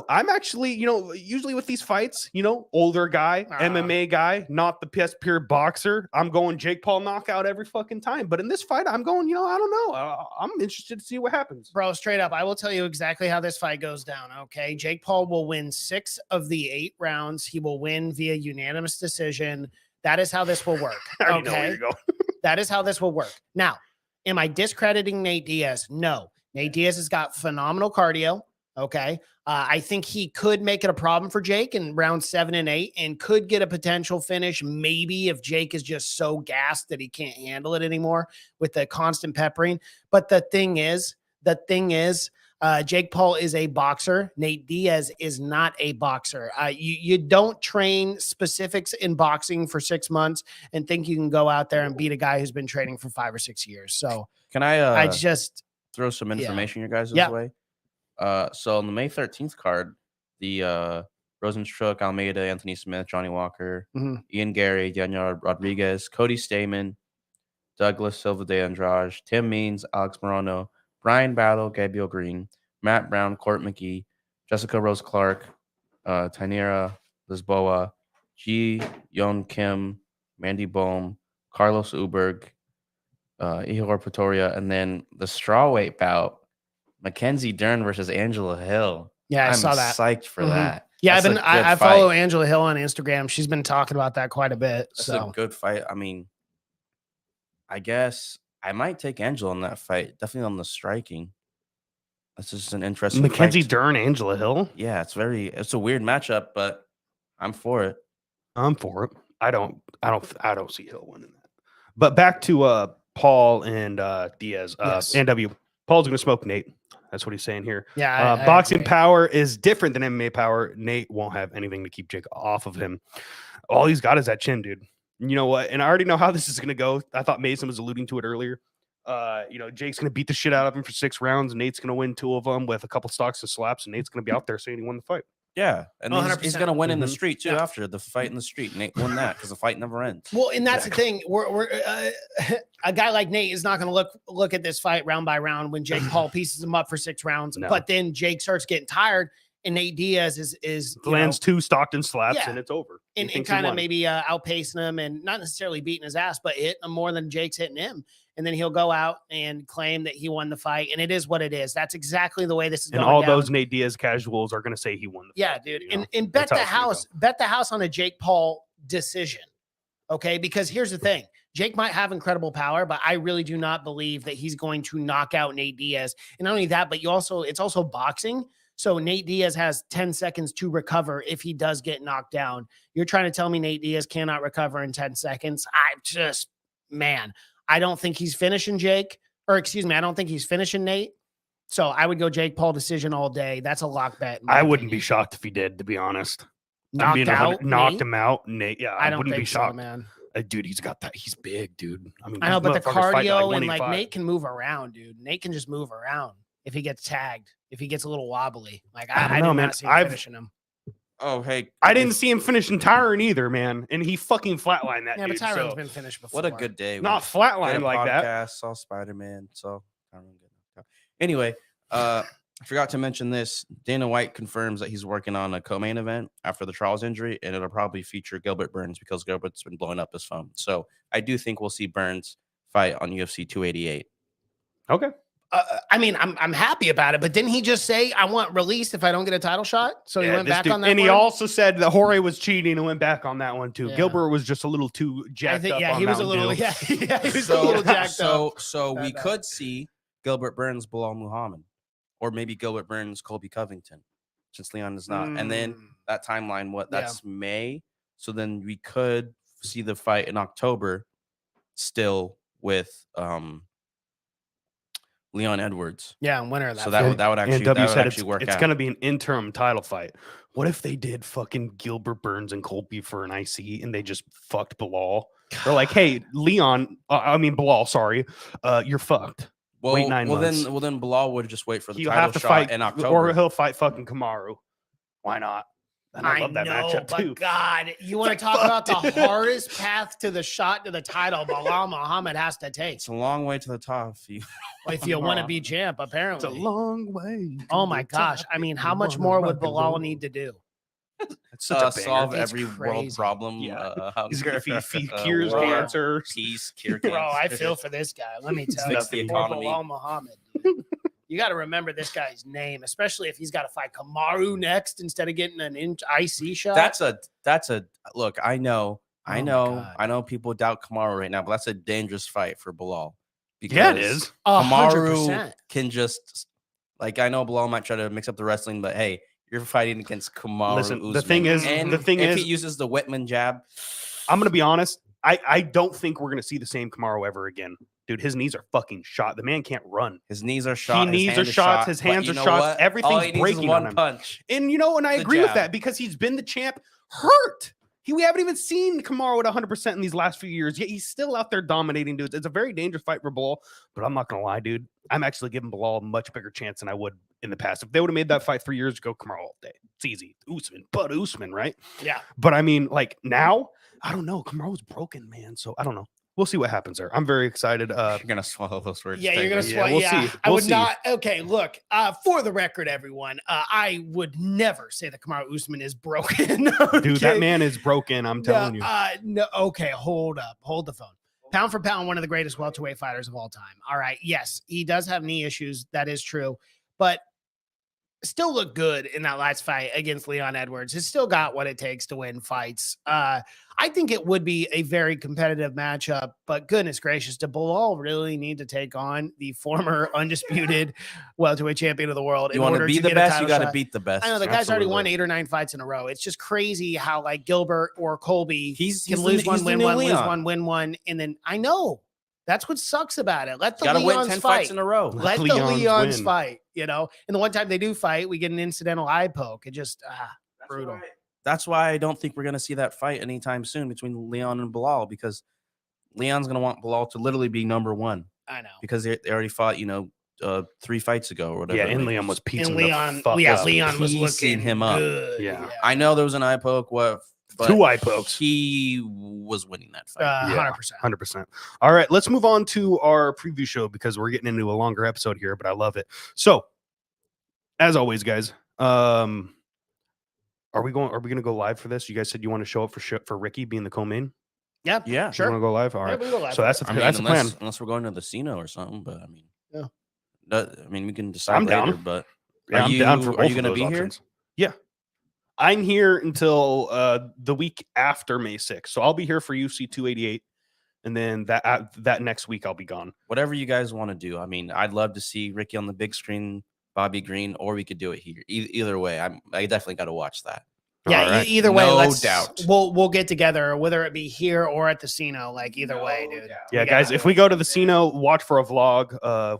I'm actually, usually with these fights, older guy, MMA guy, not the pure boxer. I'm going Jake Paul knockout every fucking time. But in this fight, I'm going, I don't know. I'm interested to see what happens. Bro, straight up, I will tell you exactly how this fight goes down, okay? Jake Paul will win 6 of the 8 rounds. He will win via unanimous decision. That is how this will work, okay? That is how this will work. Now, am I discrediting Nate Diaz? No. Nate Diaz has got phenomenal cardio. Okay. I think he could make it a problem for Jake in round 7 and 8 and could get a potential finish. Maybe if Jake is just so gassed that he can't handle it anymore with the constant peppering. But the thing is, Jake Paul is a boxer. Nate Diaz is not a boxer. You don't train specifics in boxing for 6 months and think you can go out there and beat a guy who's been training for 5 or 6 years. So can I just throw some information your guys' way? So on the May 13th card, the Rosenstruck, Almeida, Anthony Smith, Johnny Walker, Ian Gary, Daniel Rodriguez, Cody Stamen, Douglas Silva de Andrade, Tim Means, Alex Morano, Brian Battle, Gabriel Green, Matt Brown, Court McGee, Jessica Rose Clark, Tynera Lisboa, Ji Yeon Kim, Mandy Bohm, Carlos Uberg, Ihor Pretoria, and then the strawweight bout, Mackenzie Dern versus Angela Hill. Yeah, I I'm saw that. psyched for that. Yeah, That's I follow Angela Hill on Instagram. She's been talking about that quite a bit. That's a good fight. I mean, I guess I might take Angela in that fight. Definitely on the striking. That's just an interesting Mackenzie fight. Dern, Angela Hill. Yeah, it's a weird matchup, but I'm for it. I'm for it. I don't see Hill winning that. But back to Paul and Diaz. Yes. NW. Paul's gonna smoke Nate. That's what he's saying here. Yeah, I boxing agree. power is different than MMA power. Nate won't have anything to keep Jake off of him. All he's got is that chin, dude. You know what? And I already know how this is gonna go. I thought Mason was alluding to it earlier. Jake's gonna beat the shit out of him for 6 rounds. Nate's gonna win 2 of them with a couple stocks and slaps, and Nate's gonna be out there saying he won the fight. Yeah, and he's 100%. gonna win in the street too after the fight in the street. Nate won that because the fight never ends. Well, and that's the thing. We're a guy like Nate is not going to look at this fight round by round when Jake Paul pieces him up for 6 rounds. No. But then Jake starts getting tired, and Nate Diaz is lands 2 Stockton slaps, yeah. and it's over. And kind of maybe outpacing him and not necessarily beating his ass, but hitting him more than Jake's hitting him. And then he'll go out and claim that he won the fight. And it is what it is. That's exactly the way this is going And all down. those Nate Diaz casuals are going to say he won the fight. Yeah, dude. You know? And bet That's how it's gonna the house on a Jake Paul decision. Okay. Because here's the thing. Jake might have incredible power, but I really do not believe that he's going to knock out Nate Diaz. And not only that, but it's also boxing. So Nate Diaz has 10 seconds to recover if he does get knocked down. You're trying to tell me Nate Diaz cannot recover in 10 seconds? I don't think he's finishing Jake, or excuse me, I don't think he's finishing Nate. So I would go Jake Paul decision all day. That's a lock bet. I wouldn't be shocked if he did, to be honest. Knocked him out, Nate. Yeah, I don't wouldn't think be shocked, so, man. Dude, he's got that. He's big, dude. I mean, I know, but the motherfuckers fight at cardio and 185. Nate can move around, dude. Nate can just move around if he gets tagged, if he gets a little wobbly. Like I don't know, do man. not see him finishing him. Oh, hey, I didn't see him finishing Tyron either, man. And he fucking flatlined that Yeah, dude. but Tyron's So been finished before. what a good day. not Did flatlined a like that. podcast, saw Spider-Man, so Tyron get knocked out. Anyway, I forgot to mention this. Dana White confirms that he's working on a co-main event after the Charles injury, and it'll probably feature Gilbert Burns because Gilbert's been blowing up his phone. So I do think we'll see Burns fight on UFC 288. Okay. I mean, I'm happy about it, but didn't he just say I want release if I don't get a title shot? So he went this back dude- on that. And he word? also said that Jorge was cheating and went back on that one too. Yeah. Gilbert was just a little too I jacked think, up. yeah, on he was a Mountain little, Dew. yeah, he was a little jacked up. So we Bad. could see Gilbert Burns, Bilal Muhammad, or maybe Gilbert Burns, Colby Covington, since Leon is not. And then that timeline, that's May. So then we could see the fight in October still with Leon Edwards. Yeah, and winner of that. So fight. that would actually, And W that would said actually work it's out. going to be an interim title fight. What if they did fucking Gilbert Burns and Colby for an IC and they just fucked Bilal? They're like, hey, Bilal, sorry, you're fucked. Well, wait 9 months. Then Bilal would just wait for the He'll title have to shot fight in October. or he'll fight fucking Kamaru. Why not? And I love that matchup but too. God, you want to like, talk about fuck, the dude. hardest path to the shot to the title Bilal Muhammad has to take It's a long way to the top. if you want to be champ, It's apparently. a long way. Oh to my the gosh. top I mean, if how you much wanna more rock would and Bilal roll. need to do? It's such a banger. Solve It's every world crazy. problem. Yeah. If he cures war, cancer, peace, cure Bro, cancer. I feel for this guy. Let me tell you. Fix the Poor economy. Bilal Muhammad. Dude. You got to remember this guy's name, especially if he's got to fight Kamaru next instead of getting an IC shot. That's a look. I know God. people doubt Kamaru right now, but that's a dangerous fight for Bilal. yeah, it is. Kamaru 100%. can just I know Bilal might try to mix up the wrestling, but hey, you're fighting against Kamaru. Listen, the Usman. thing is- And the thing if is- he uses the Whitman jab, I'm gonna be honest. I don't think we're gonna see the same Kamaru ever again. Dude, his knees are fucking shot. The man can't run. his knees are shot. His knees hand are is shots. shot, His but hands you are know shots. what? Everything's All he needs is breaking one on him. punch. And I The agree with jab. that because he's been the champ hurt. We haven't even seen Kamaru at 100% in these last few years. Yet he's still out there dominating dudes. It's a very dangerous fight for Bilal, but I'm not gonna lie, dude. I'm actually giving Bilal a much bigger chance than I would in the past. If they would have made that fight 3 years ago, Kamaru all day. It's easy. Usman, right? Yeah. But I mean, like now, I don't know. Kamaru's broken, man. So I don't know. We'll see what happens there. I'm very excited. You're gonna swallow those words. Yeah, you're gonna Yeah, swallow. we'll Yeah, see. I We'll would see. not. Okay, look. For the record, everyone, I would never say that Kamaru Usman is broken. Dude, that Okay? man is broken. I'm telling you. No. Okay, hold up. Hold the phone. Pound for pound, one of the greatest welterweight fighters of all time. All right. Yes, he does have knee issues. That is true, but still look good in that last fight against Leon Edwards. He's still got what it takes to win fights. I think it would be a very competitive matchup, but goodness gracious, do Bilal really need to take on the former undisputed welterweight champion of the world? You want to be the best, you got to beat the best. I know the guy's already won Absolutely. 8 or 9 fights in a row. It's just crazy how like Gilbert or Colby He's can the- lose he's one, the win new one, lose Leon. one, win one, and then I know that's what sucks about it. Let the Got to win Leons 10 fight. fights in a row. Let the Leons Leons win. fight, you know. And the one time they do fight, we get an incidental eye poke. It just brutal. That's why I don't think we're gonna see that fight anytime soon between Leon and Bilal, because Leon's gonna want Bilal to literally be number one I know. because they already fought, 3 fights ago or whatever. Yeah, and Like, Leon was piecing And Leon, the fuck yeah, up. Leon was piecing looking him up. good. Yeah. I know there was an eye poke, but 2 eye pokes. he was winning that fight. Yeah. 100%. 100%. All right, let's move on to our preview show because we're getting into a longer episode here, but I love it. So, as always, guys, are we going to go live for this? You guys said you want to show up for Ricky being the co-main? Yeah, Yeah. You sure. want to go live? All Yeah, right. we can go live So for that's it. the I mean, that's the plan. unless we're going to the casino or something, but I mean, Yeah. we can decide I'm later. down. But Yeah, I'm down for both are you of gonna those be options. Yeah. I'm here until the week after May 6th. So I'll be here for UFC 288. And then that next week I'll be gone. whatever you guys want to do. I mean, I'd love to see Ricky on the big screen, Bobby Green, or we could do it here. Either way, I definitely got to watch that. Yeah, All right. either way, No let's doubt. we'll get together, whether it be here or at the casino. Like either way, dude. Yeah, We guys, gotta if do we it. go to the casino, watch for a vlog.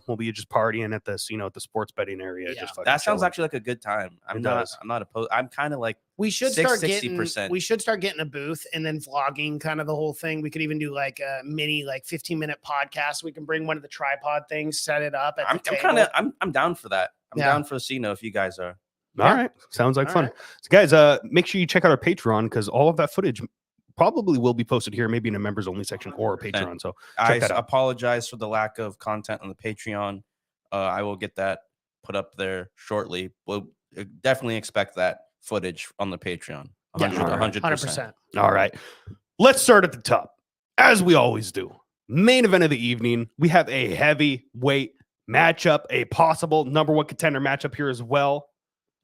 We'll be just partying at the casino at the sports betting area. Yeah. Just fucking That sounds chilling. actually like a good time. It does. I'm not opposed. I'm kind of like we should start getting 60%. we should start getting a booth and then vlogging kind of the whole thing. We could even do like a mini 15-minute podcast. We can bring one of the tripod things, set it up at I'm the table. kind of I'm down for that. I'm Yeah. down for the casino if you guys are. All Yeah. right. Sounds like All fun. right. So guys, make sure you check out our Patreon because all of that footage probably will be posted here, maybe in a members only section or a Patreon. So I that out. apologize for the lack of content on the Patreon. I will get that put up there shortly. We'll definitely expect that footage on the Patreon. Yeah, 100%. 100%. all right. Let's start at the top. As we always do. Main event of the evening. We have a heavyweight matchup, a possible number 1 contender matchup here as well.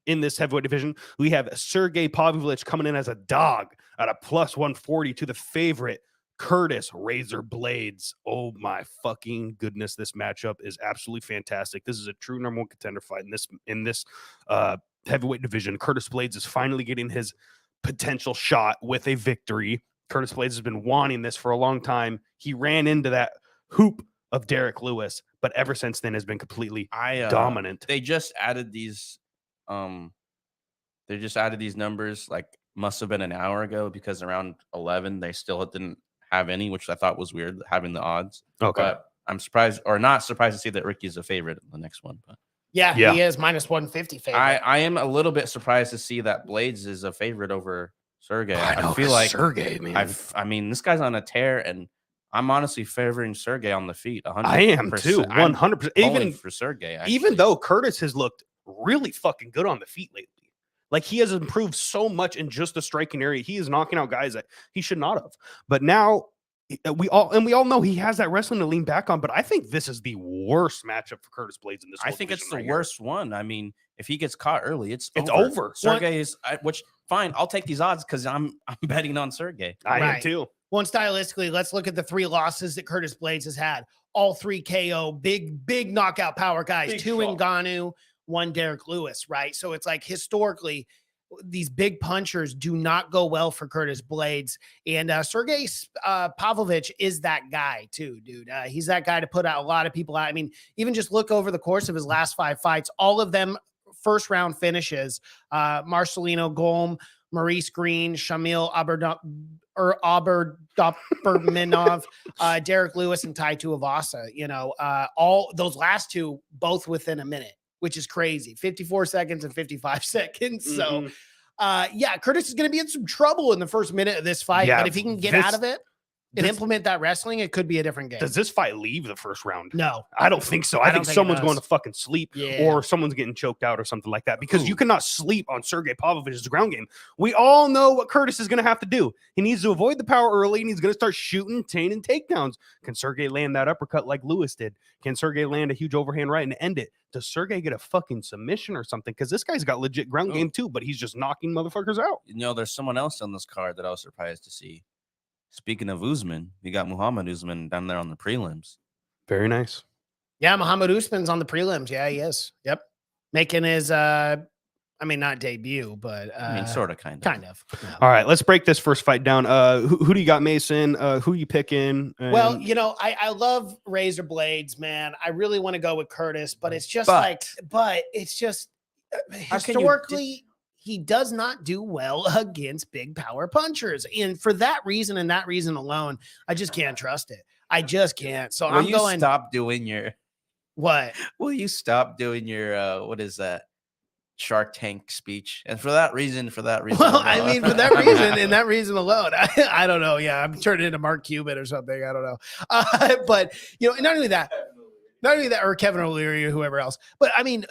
In this heavyweight division, we have Sergey Pavlolich coming in as a dog at a plus 140 to the favorite Curtis Razor Blaydes. Oh my fucking goodness, this matchup is absolutely fantastic. This is a true number 1 contender fight in this heavyweight division. Curtis Blaydes is finally getting his potential shot with a victory. Curtis Blaydes has been wanting this for a long time. He ran into that hoop of Derek Lewis, but ever since then has been completely dominant. They just added these numbers like must have been an hour ago because around 11 they still didn't have any, which I thought was weird having the odds. Okay. But I'm surprised or not surprised to see that Ricky's a favorite in the next one. But Yeah, Yeah. he is minus 150 favorite. I am a little bit surprised to see that Blaydes is a favorite over Sergey. I feel like Sergey, man. I mean, this guy's on a tear, and I'm honestly favoring Sergey on the feet. 100%. I am too, 100%. Even for Sergey, Even though Curtis has looked really fucking good on the feet lately. Like he has improved so much in just the striking area. He is knocking out guys that he should not have. But now we all know he has that wrestling to lean back on. But I think this is the worst matchup for Curtis Blaydes in this. I whole think it's division the right here. worst one. I mean, if he gets caught early, it's It's over. over. Sergey is, which fine. I'll take these odds because I'm betting on Sergey. I am Right. too. Well, and stylistically, let's look at the 3 losses that Curtis Blaydes has had. All 3 KO, big knockout power guys. Big 2 shot. Ngannou, 1 Derek Lewis, right? So it's like historically, these big punchers do not go well for Curtis Blaydes. And Sergey Pavlovich is that guy too, dude. He's that guy to put out a lot of people out. I mean, even just look over the course of his last 5 fights, all of them first round finishes. Marcelino Golm, Maurice Green, Shamil Aberdopperminov, Derek Lewis, and Tai Tuivasa. All those last 2, both within a minute. which is crazy. 54 seconds and 55 seconds. So, Mhm. yeah, Curtis is going to be in some trouble in the first minute of this fight. Yeah, But if he can get out of it and this- implement that wrestling, it could be a different game. Does this fight leave the first round? No, I don't think so. I I don't think think it someone's does. going to fucking sleep Yeah. or someone's getting choked out or something like that because you cannot sleep on Sergey Pavlovich's ground game. We all know what Curtis is going to have to do. He needs to avoid the power early and he's going to start shooting, and takedowns. Can Sergey land that uppercut like Lewis did? Can Sergey land a huge overhand right and end it? Does Sergey get a fucking submission or something? Because this guy's got legit ground game too, but he's just knocking motherfuckers out. You know, there's someone else on this card that I was surprised to see. Speaking of Usman, we got Muhammad Usman down there on the prelims. Very nice. Yeah, Muhammad Usman's on the prelims. Yeah, he is. Yep. Making his not debut, but I mean, sort of, kind of. Kind of. Yeah. All right, let's break this first fight down. Who do you got, Mason? Who you picking? Well, I love Razor Blaydes, man. I really want to go with Curtis, but it's just historically, he does not do well against big power punchers. And for that reason and that reason alone, I just can't trust it. I just can't. So Will you stop doing your what? Will you stop doing your what is that? Shark Tank speech? And for that reason. Well, I mean, for that reason and that reason alone, I don't know. Yeah, I'm turning into Mark Cuban or something. I don't know. But not only that, or Kevin O'Leary or whoever else. But I mean,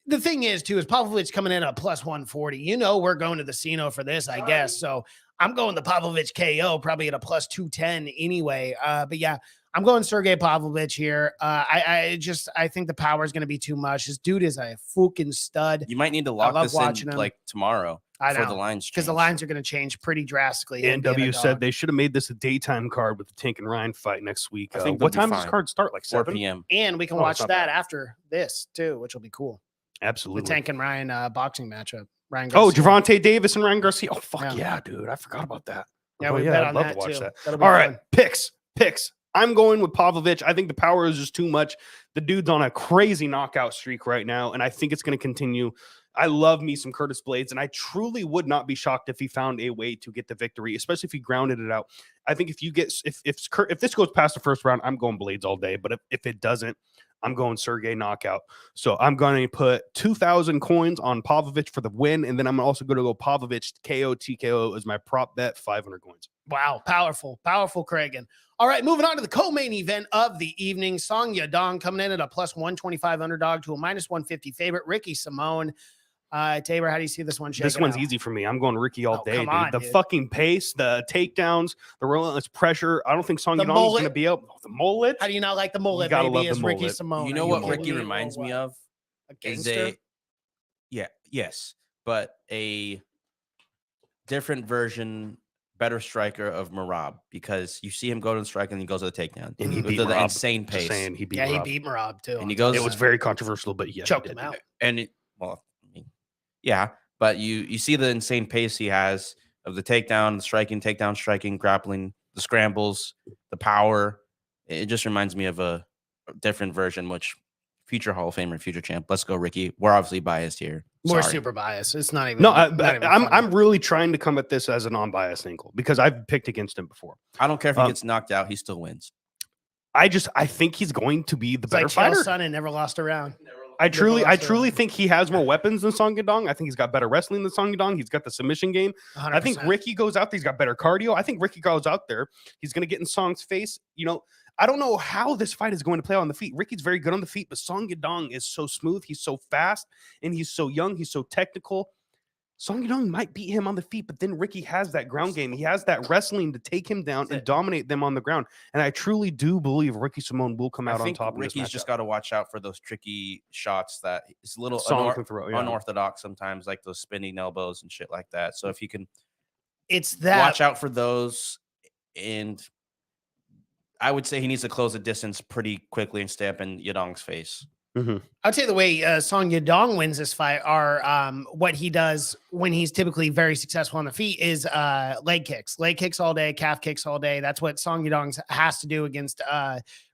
the thing is too, is Pavlovich coming in at plus 140. We're going to the Cino for this, I guess. So I'm going the Pavlovich KO, probably at a plus 210 anyway. But yeah, I'm going Sergey Pavlovich here. I think the power is going to be too much. This dude is a fucking stud. You might need to lock this in like tomorrow. I know, the lines, because the lines are going to change pretty drastically. NW said they should have made this a daytime card with the Tank and Ryan fight next week. I think what time does this card start? Like 4 7 p.m. And we can watch that after this too, which will be cool. Absolutely. The Tank and Ryan boxing matchup. Ryan Garcia. Gervonta Davis and Ryan Garcia. Oh, fuck yeah, dude. I forgot about that. Yeah, we bet on I'd love that to watch too. that. All right, picks. I'm going with Pavlovich. I think the power is just too much. The dude's on a crazy knockout streak right now, and I think it's going to continue. I love me some Curtis Blaydes, and I truly would not be shocked if he found a way to get the victory, especially if he grounded it out. I think if this goes past the first round, I'm going Blaydes all day. But if it doesn't, I'm going Sergey knockout. So I'm going to put 2,000 coins on Pavlovich for the win, and then I'm also going to go Pavlovich KO TKO as my prop bet, 500 coins. Wow, powerful, Craigan. All right, moving on to the co-main event of the evening. Song Yadong coming in at a plus 125 underdog to a minus 150 favorite. Ricky Simone. Tabor, how do you see this one shaking This one's out? easy for me. I'm going Ricky all day, dude. The dude. fucking pace, the takedowns, the relentless pressure. I don't think Song Yadong is going to be up. The mullet. How do you not like the mullet, gotta baby? love the Is Ricky mullet. Simone. You know what Ricky reminds me of? A gangster? But a different version, better striker of Merab, because you see him go to the strike and he goes to the takedown. And he with beat the Merab. insane pace. He beat Yeah, he Merab. beat Merab too. And he goes. It was very controversial, but yeah, choked him out. And but you see the insane pace he has of the takedown, takedown, striking, grappling, the scrambles, the power. It just reminds me of a different version, which future Hall of Famer, future champ. Let's go, Ricky. We're obviously biased here. We're Sorry. super biased. It's not even. No, not even funny. I'm really trying to come at this as a non-biased angle because I've picked against him before. I don't care if he gets knocked out; he still wins. I think he's going to be the It's better like fighter. Chael Sonnen never lost a round. I truly think he has more weapons than Song Yadong. I think he's got better wrestling than Song Yadong. He's got the submission game. 100%. I think Ricky goes out there. He's got better cardio. I think Ricky goes out there. He's going to get in Song's face. I don't know how this fight is going to play on the feet. Ricky's very good on the feet, but Song Yadong is so smooth. He's so fast, and he's so young. He's so technical. Song Yadong might beat him on the feet, but then Ricky has that ground game. He has that wrestling to take him down and dominate them on the ground. And I truly do believe Ricky Simone will come out on top. Ricky's just got to watch out for those tricky shots that it's a little unorthodox sometimes, like those spinning elbows and shit like that. So if you can, watch out for those. And I would say he needs to close the distance pretty quickly and stay up in Yadong's face. Mm-hmm. I'll tell you the way Song Yadong wins this fight are what he does when he's typically very successful on the feet is leg kicks all day, calf kicks all day. That's what Song Yadong has to do against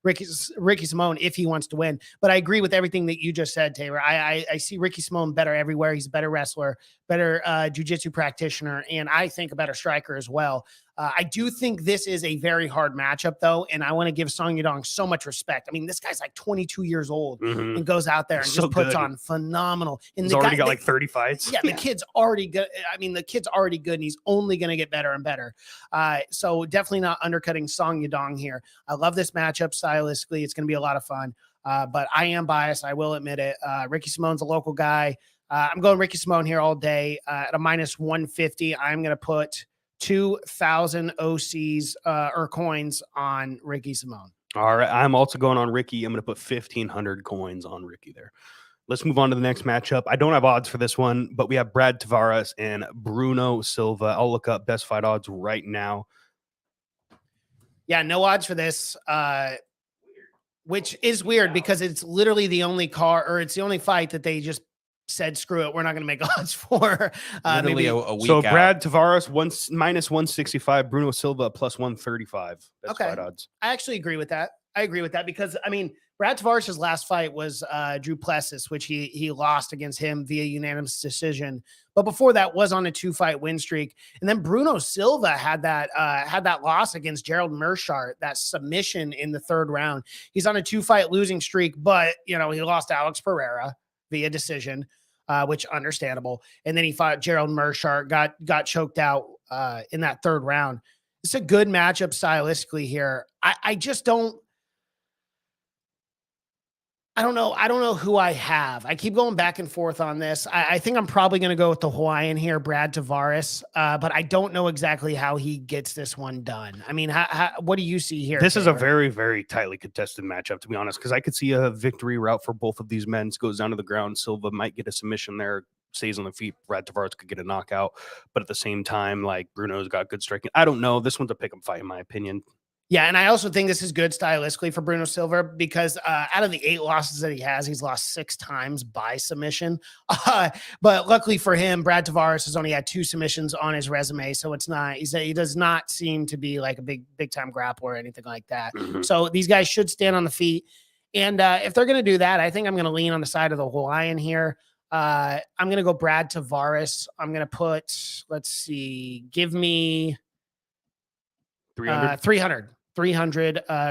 Ricky Simone if he wants to win. But I agree with everything that you just said, Taylor. I see Ricky Simone better everywhere. He's a better wrestler, better jiu-jitsu practitioner, and I think a better striker as well. I do think this is a very hard matchup, though, and I want to give Song Yadong so much respect. I mean, this guy's like 22 years old and goes out there and He's just so puts good. on phenomenal. And He's already got like 30 fights. Yeah, the kid's already good. I mean, the kid's already good, and he's only going to get better and better. So definitely not undercutting Song Yadong here. I love this matchup stylistically. It's going to be a lot of fun. But I am biased. I will admit it. Ricky Simone's a local guy. I'm going Ricky Simone here all day at a minus 150. I'm going to put 2,000 OCs or coins on Ricky Simone. All right. I'm also going on Ricky. I'm going to put 1,500 coins on Ricky there. Let's move on to the next matchup. I don't have odds for this one, but we have Brad Tavares and Bruno Silva. I'll look up best fight odds right now. Yeah, no odds for this, which is weird because it's literally the only it's the only fight that they just said, screw it, we're not going to make odds for. Literally a week So out. Brad Tavares minus 165, Bruno Silva plus 135. Best fight odds. I actually agree with that. I agree with that because, I mean, Brad Tavares' last fight was Drew Plessis, which he lost against him via unanimous decision. But before that was on a 2-fight win streak. And then Bruno Silva had that loss against Gerald Meerschaert, that submission in the 3rd round. He's on a 2-fight losing streak, but, you know, he lost Alex Pereira via decision, which understandable. And then he fought Gerald Meerschaert, got choked out in that 3rd round. It's a good matchup stylistically here. I just don't know who I have. I keep going back and forth on this. I think I'm probably going to go with the Hawaiian here, Brad Tavares, but I don't know exactly how he gets this one done. I mean, what do you see here? This is a very, very tightly contested matchup, to be honest, because I could see a victory route for both of these men. Goes down to the ground. Silva might get a submission there, stays on the feet. Brad Tavares could get a knockout, but at the same time, like, Bruno's got good striking. I don't know. This one's a pick-up fight, in my opinion. Yeah, and I also think this is good stylistically for Bruno Silva because out of the 8 losses that he has, he's lost 6 times by submission. But luckily for him, Brad Tavares has only had 2 submissions on his resume, so it's not. He does not seem to be like a big time grappler or anything like that. So these guys should stand on the feet, and if they're going to do that, I think I'm going to lean on the side of the Hawaiian here. I'm going to go Brad Tavares. I'm going to put. Let's see. Give me 300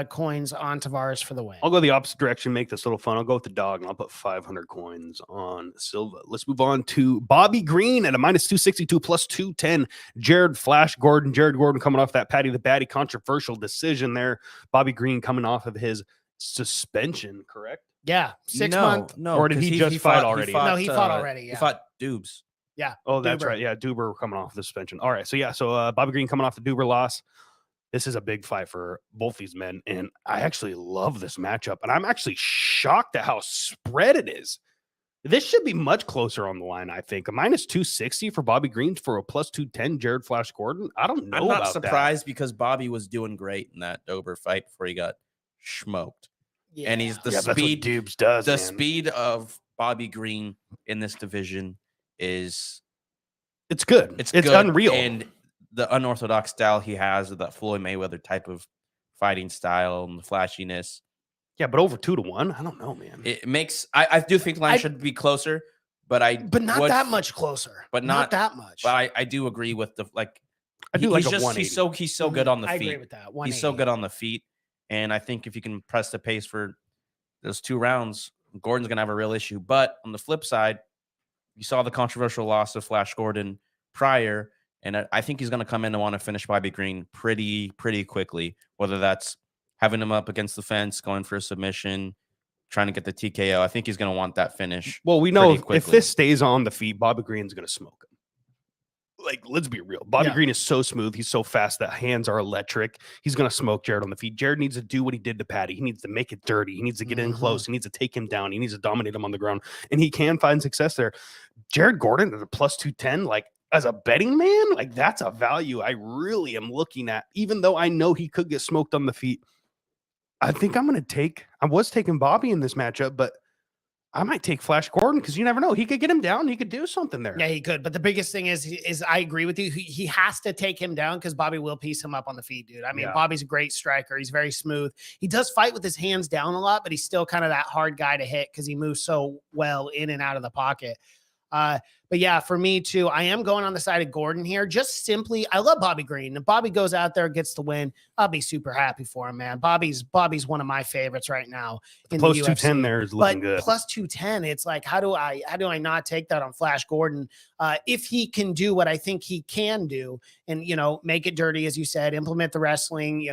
coins on Tavares for the win. I'll go the opposite direction, make this a little fun. I'll go with the dog, and I'll put 500 coins on Silva. Let's move on to Bobby Green at a minus 262 plus 210. Jared Gordon coming off that Patty the Batty controversial decision there. Bobby Green coming off of his suspension, correct? Yeah, 6 months. No, or did he just fight already? No, he fought already. Yeah. He fought Dubes. Yeah. Oh, that's right. Yeah, Duber coming off the suspension. All right. So Bobby Green coming off the Duber loss. This is a big fight for both these men, and I actually love this matchup, and I'm actually shocked at how spread it is. This should be much closer on the line, I think. A minus 260 for Bobby Green for a plus 210 Jared Gordon. I don't know. I'm not surprised because Bobby was doing great in that Dober fight before he got smoked. Yeah. And he's the speed. Dubes does. The speed of Bobby Green in this division it's good. It's good. Unreal. And the unorthodox style he has, that Floyd Mayweather type of fighting style and the flashiness. Yeah, but over 2-1, I don't know, man. It makes I do think the line should be closer, but not that much closer. But not that much. But I do agree with the he's so good on the feet. I agree with that. He's so good on the feet, and I think if you can press the pace for those 2 rounds, Gordon's gonna have a real issue. But on the flip side, you saw the controversial loss of Flash Gordon prior. And I think he's going to come in and want to finish Bobby Green pretty quickly, whether that's having him up against the fence, going for a submission, trying to get the TKO. I think he's going to want that finish. Well, we know if this stays on the feet, Bobby Green's going to smoke him. Like, let's be real. Bobby Green is so smooth. He's so fast. That hands are electric. He's going to smoke Jared on the feet. Jared needs to do what he did to Patty. He needs to make it dirty. He needs to get in close. He needs to take him down. He needs to dominate him on the ground. And he can find success there. Jared Gordon at a plus 210, like, as a betting man, like, that's a value I really am looking at, even though I know he could get smoked on the feet. I think I was taking Bobby in this matchup, but I might take Flash Gordon because you never know. He could get him down. He could do something there. Yeah, he could. But the biggest thing is I agree with you. He has to take him down because Bobby will piece him up on the feet, dude. I mean, Bobby's a great striker. He's very smooth. He does fight with his hands down a lot, but he's still kind of that hard guy to hit because he moves so well in and out of the pocket. But yeah, for me too, I am going on the side of Gordon here. Just simply, I love Bobby Green. If Bobby goes out there, gets the win, I'll be super happy for him, man. Bobby's one of my favorites right now in Plus the UFC. 210 there is looking good. Plus 210, it's like, how do I not take that on Flash Gordon? If he can do what I think he can do, and make it dirty, as you said, implement the wrestling,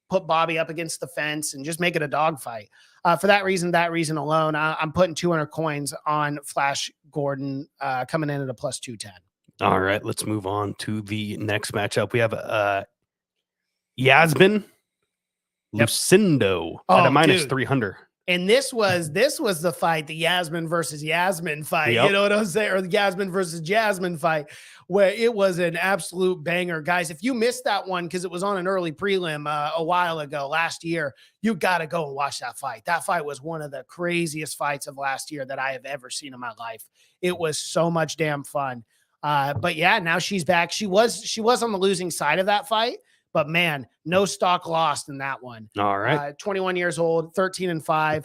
put Bobby up against the fence and just make it a dogfight. For that reason alone, I'm putting 200 coins on Flash Gordon coming in at a plus 210. All right, let's move on to the next matchup. We have Yasmin Lucindo at a minus 300. And this was the fight, the Yasmin versus Yasmin fight. Yep. You know what I'm saying? Or the Yasmin versus Jasmine fight, where it was an absolute banger. Guys, if you missed that one because it was on an early prelim a while ago, last year, you got to go and watch that fight. That fight was one of the craziest fights of last year that I have ever seen in my life. It was so much damn fun. But yeah, now she's back. She was on the losing side of that fight. But man, no stock lost in that one. All right. 21 years old, 13-5.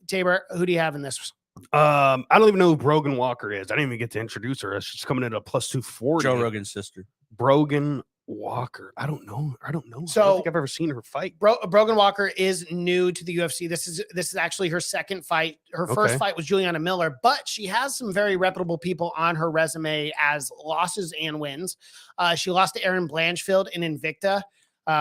Tabor, who do you have in this? I don't even know who Brogan Walker is. I didn't even get to introduce her. She's coming in at a plus 240. Joe Rogan's sister. Brogan Walker. I don't know. So I don't think I've ever seen her fight. Brogan Walker is new to the UFC. This is actually her second fight. Her first fight was Juliana Miller, but she has some very reputable people on her resume as losses and wins. She lost to Erin Blanchfield in Invicta,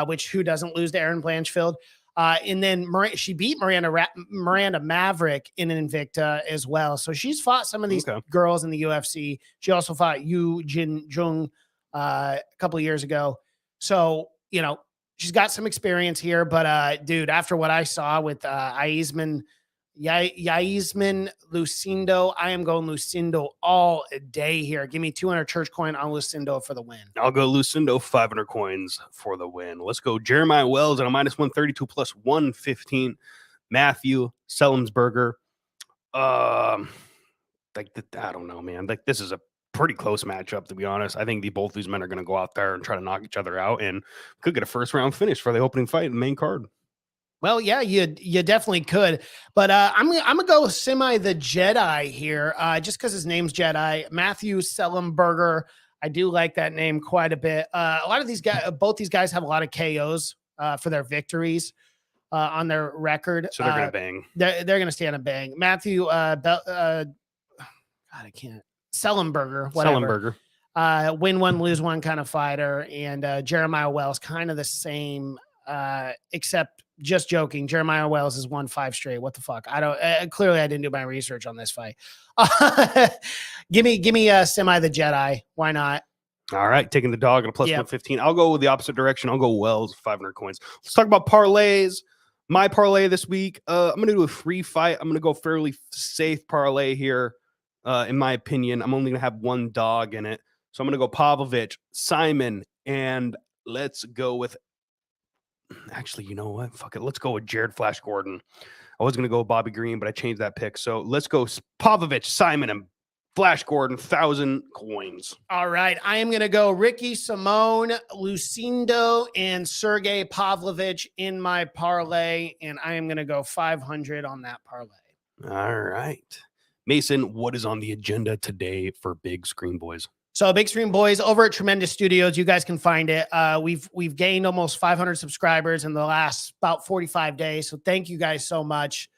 which who doesn't lose to Erin Blanchfield? And then she beat Miranda Maverick in Invicta as well. So she's fought some of these girls in the UFC. She also fought Yu Jin Jung a couple of years ago. So, she's got some experience here, but dude, after what I saw with Yasmin Lucindo, I am going Lucindo all day here. Give me 200 church coin on Lucindo for the win. I'll go Lucindo 500 coins for the win. Let's go Jeremiah Wells at a minus 132 plus 115. Matthew Selmsberger. I don't know, man. This is a pretty close matchup, to be honest. I think both these men are going to go out there and try to knock each other out and could get a first round finish for the opening fight in the main card. Well, yeah, you definitely could, but I'm gonna go Semi the Jedi here, just because his name's Jedi. Matthew Sellenberger, I do like that name quite a bit. A lot of these guys, both these guys have a lot of KOs for their victories on their record, so they're gonna bang. They're gonna stand and bang. Matthew, God, I can't. Sellenberger, whatever. Sellenberger. Win one, lose one kind of fighter, and Jeremiah Wells, kind of the same, except. Just joking. Jeremiah Wells has won 5 straight. What the fuck? I don't. Clearly, I didn't do my research on this fight. Give me Semi the Jedi. Why not? All right, taking the dog at a plus 115. I'll go with the opposite direction. I'll go Wells 500 coins. Let's talk about parlays. My parlay this week. I'm gonna do a free fight. I'm gonna go fairly safe parlay here. In my opinion, I'm only gonna have one dog in it, so I'm gonna go Pavlolich, Simon, and let's go with. Actually, you know what? Fuck it. Let's go with Jared Flash Gordon. I was going to go with Bobby Green, but I changed that pick. So let's go Pavlolich, Simon, and Flash Gordon, 1,000 coins. All right. I am going to go Ricky Simone, Lucindo, and Sergey Pavlovich in my parlay. And I am going to go 500 on that parlay. All right. Mason, what is on the agenda today for Big Screen Boys? So Big Screen Boys over at Tremendous Studios, you guys can find it. We've gained almost 500 subscribers in the last about 45 days. So thank you guys so much.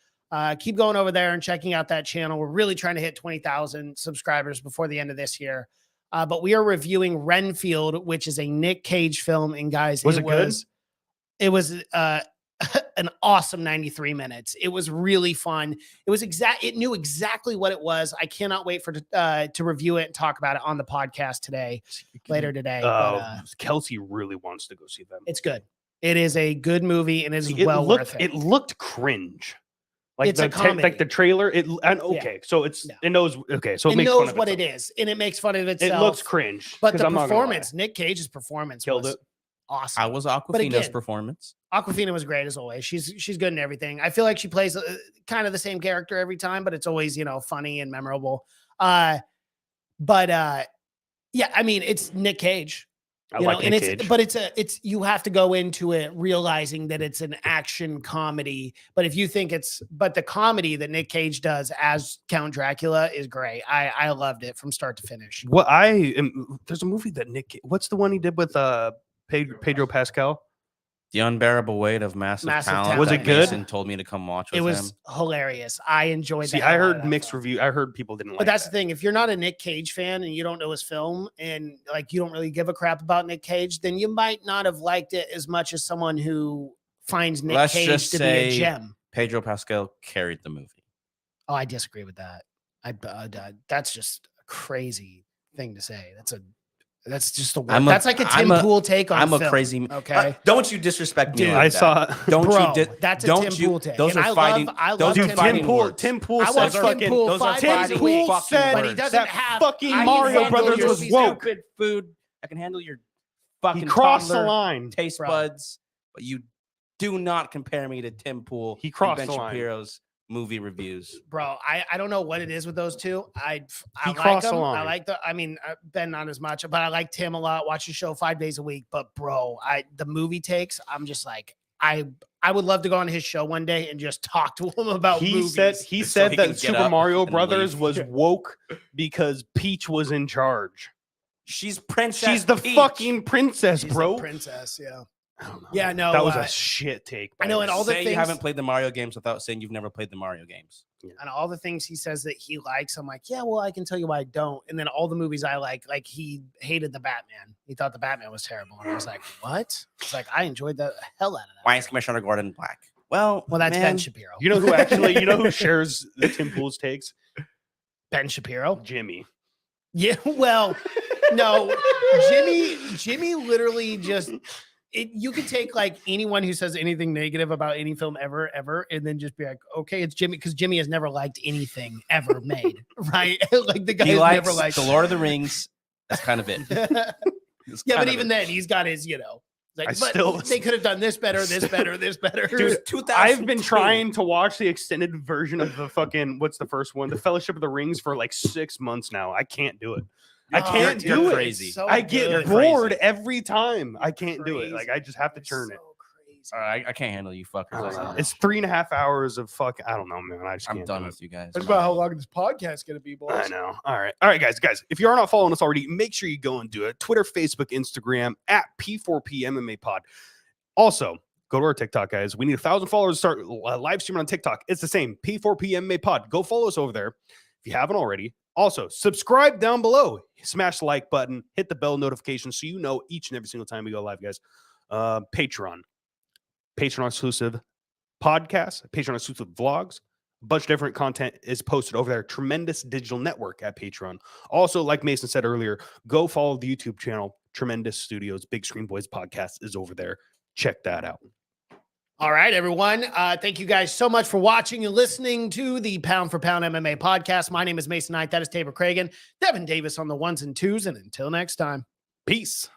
Keep going over there and checking out that channel. We're really trying to hit 20,000 subscribers before the end of this year. But we are reviewing Renfield, which is a Nick Cage film. And guys, was it good? It was an awesome 93 minutes. It was really fun. It knew exactly what it was. I cannot wait to review it and talk about it on the podcast later today. Kelsey really wants to go see them. It's good. It is a good movie and is worth it. It looked cringe. Like it's a comedy. Like the trailer. So it knows. Okay, so it makes knows fun of what itself. it is, and it makes fun of itself. It looks cringe, but the performance, Nick Cage's performance, killed was it. Awesome. How was Awkwafina's performance? Awkwafina was great as always. She's good in everything. I feel like she plays kind of the same character every time, but it's always funny and memorable. Yeah, I mean it's Nick Cage. I You like know, and Nick it's Cage. but it's you have to go into it realizing that it's an action comedy. But if you think but the comedy that Nick Cage does as Count Dracula is great. I loved it from start to finish. What there's a movie that what's the one he did with Pedro Pascal? The Unbearable Weight of Massive Talent. Was that it good? Mason told me to come watch with It him. was hilarious. I enjoyed. See, the hell I out of heard that mixed film. review. I heard people didn't like. But that's that. the thing. If you're not a Nick Cage fan and you don't know his film and like you don't really give a crap about Nick Cage, then you might not have liked it as much as someone who finds Nick Let's Cage just to be a say gem. Pedro Pascal carried the movie. Oh, I disagree with that. That's just a crazy thing to say. That's just a word. That's like a Tim Pool take on I'm film. a crazy. Okay, Don't you disrespect me? Dude, like I that. saw. Don't bro, you? that's a don't Tim you? Pool take. Those And are fighting. I love Those are Tim fighting Pool. words. Tim Pool I said watch Tim fucking. Pool those are 5 fighting days a Tim week, Pool said but he doesn't that have fucking I can Mario handle Brothers your was woke. Stupid food. I can handle your fucking He crossed the toddler line. taste Bro. buds, but you do not compare me to Tim Pool. He crossed and the Ben line. Shapiro's movie reviews. Bro, I don't know what it is with those two. I like crossed the them. line. I like Ben not as much, but I like Tim a lot. Watch the show 5 days a week. But bro, the movie takes. I'm just like I would love to go on his show one day and just talk to him about movies. He So said he can that get Super up Mario and Brothers leave. was woke because Peach was in charge. She's princess. She's the Peach. fucking princess, She's a bro. princess, yeah. I don't know. Yeah, no, that was a shit take. I know, and all the Say you things- haven't played the Mario games without saying you've never played the Mario games. And all the things he says that he likes, I'm like, yeah, well, I can tell you why I don't. And then all the movies I like he hated the Batman. He thought the Batman was terrible. And I was like, what? It's like, I enjoyed the hell out of that. Why is Commissioner Gordon black? Well, That's man, Ben Shapiro. You know who actually? You know who shares the Tim Pool's takes? Ben Shapiro? Jimmy. Yeah, well, no, Jimmy literally just you could take like anyone who says anything negative about any film ever, and then just be like, okay, it's Jimmy, because Jimmy has never liked anything ever made, right? Like the guy he has likes never liked the Lord of the Rings. That's kind of it. That's Yeah, kind but of even it. then, he's got his, like, I but still- they could have done this better, this better, this better. Dude, 2002. I've been trying to watch the extended version of the fucking what's the first one, the Fellowship of the Rings, for like 6 months now. I can't do it. I Oh, can't dude, do you're it. crazy. so I get good. bored Crazy. every time. I can't do it. Like I just have to It's turn it. so crazy. I can't handle you fuckers. I don't know. Right now. It's 3.5 hours of fuck. I don't know, man. I just I'm can't done do it. with you guys. Think about how long this podcast is going to be, boys. I know. All right, guys. If you are not following us already, make sure you go and do it. Twitter, Facebook, Instagram at P4P MMA Pod. Also, go to our TikTok, guys. We need 1,000 followers to start live streaming on TikTok. It's the same P4P MMA Pod. Go follow us over there if you haven't already. Also, subscribe down below. Smash the like button. Hit the bell notification so you know each and every single time we go live, guys. Patreon exclusive podcasts, Patreon exclusive vlogs. A bunch of different content is posted over there. Tremendous digital network at Patreon. Also, like Mason said earlier, go follow the YouTube channel. Tremendous Studios, Big Screen Boys podcast is over there. Check that out. All right, everyone. Thank you guys so much for watching and listening to the Pound for Pound MMA podcast. My name is Mason Knight. That is Tabor Cragen, Devin Davis on the ones and twos. And until next time. Peace.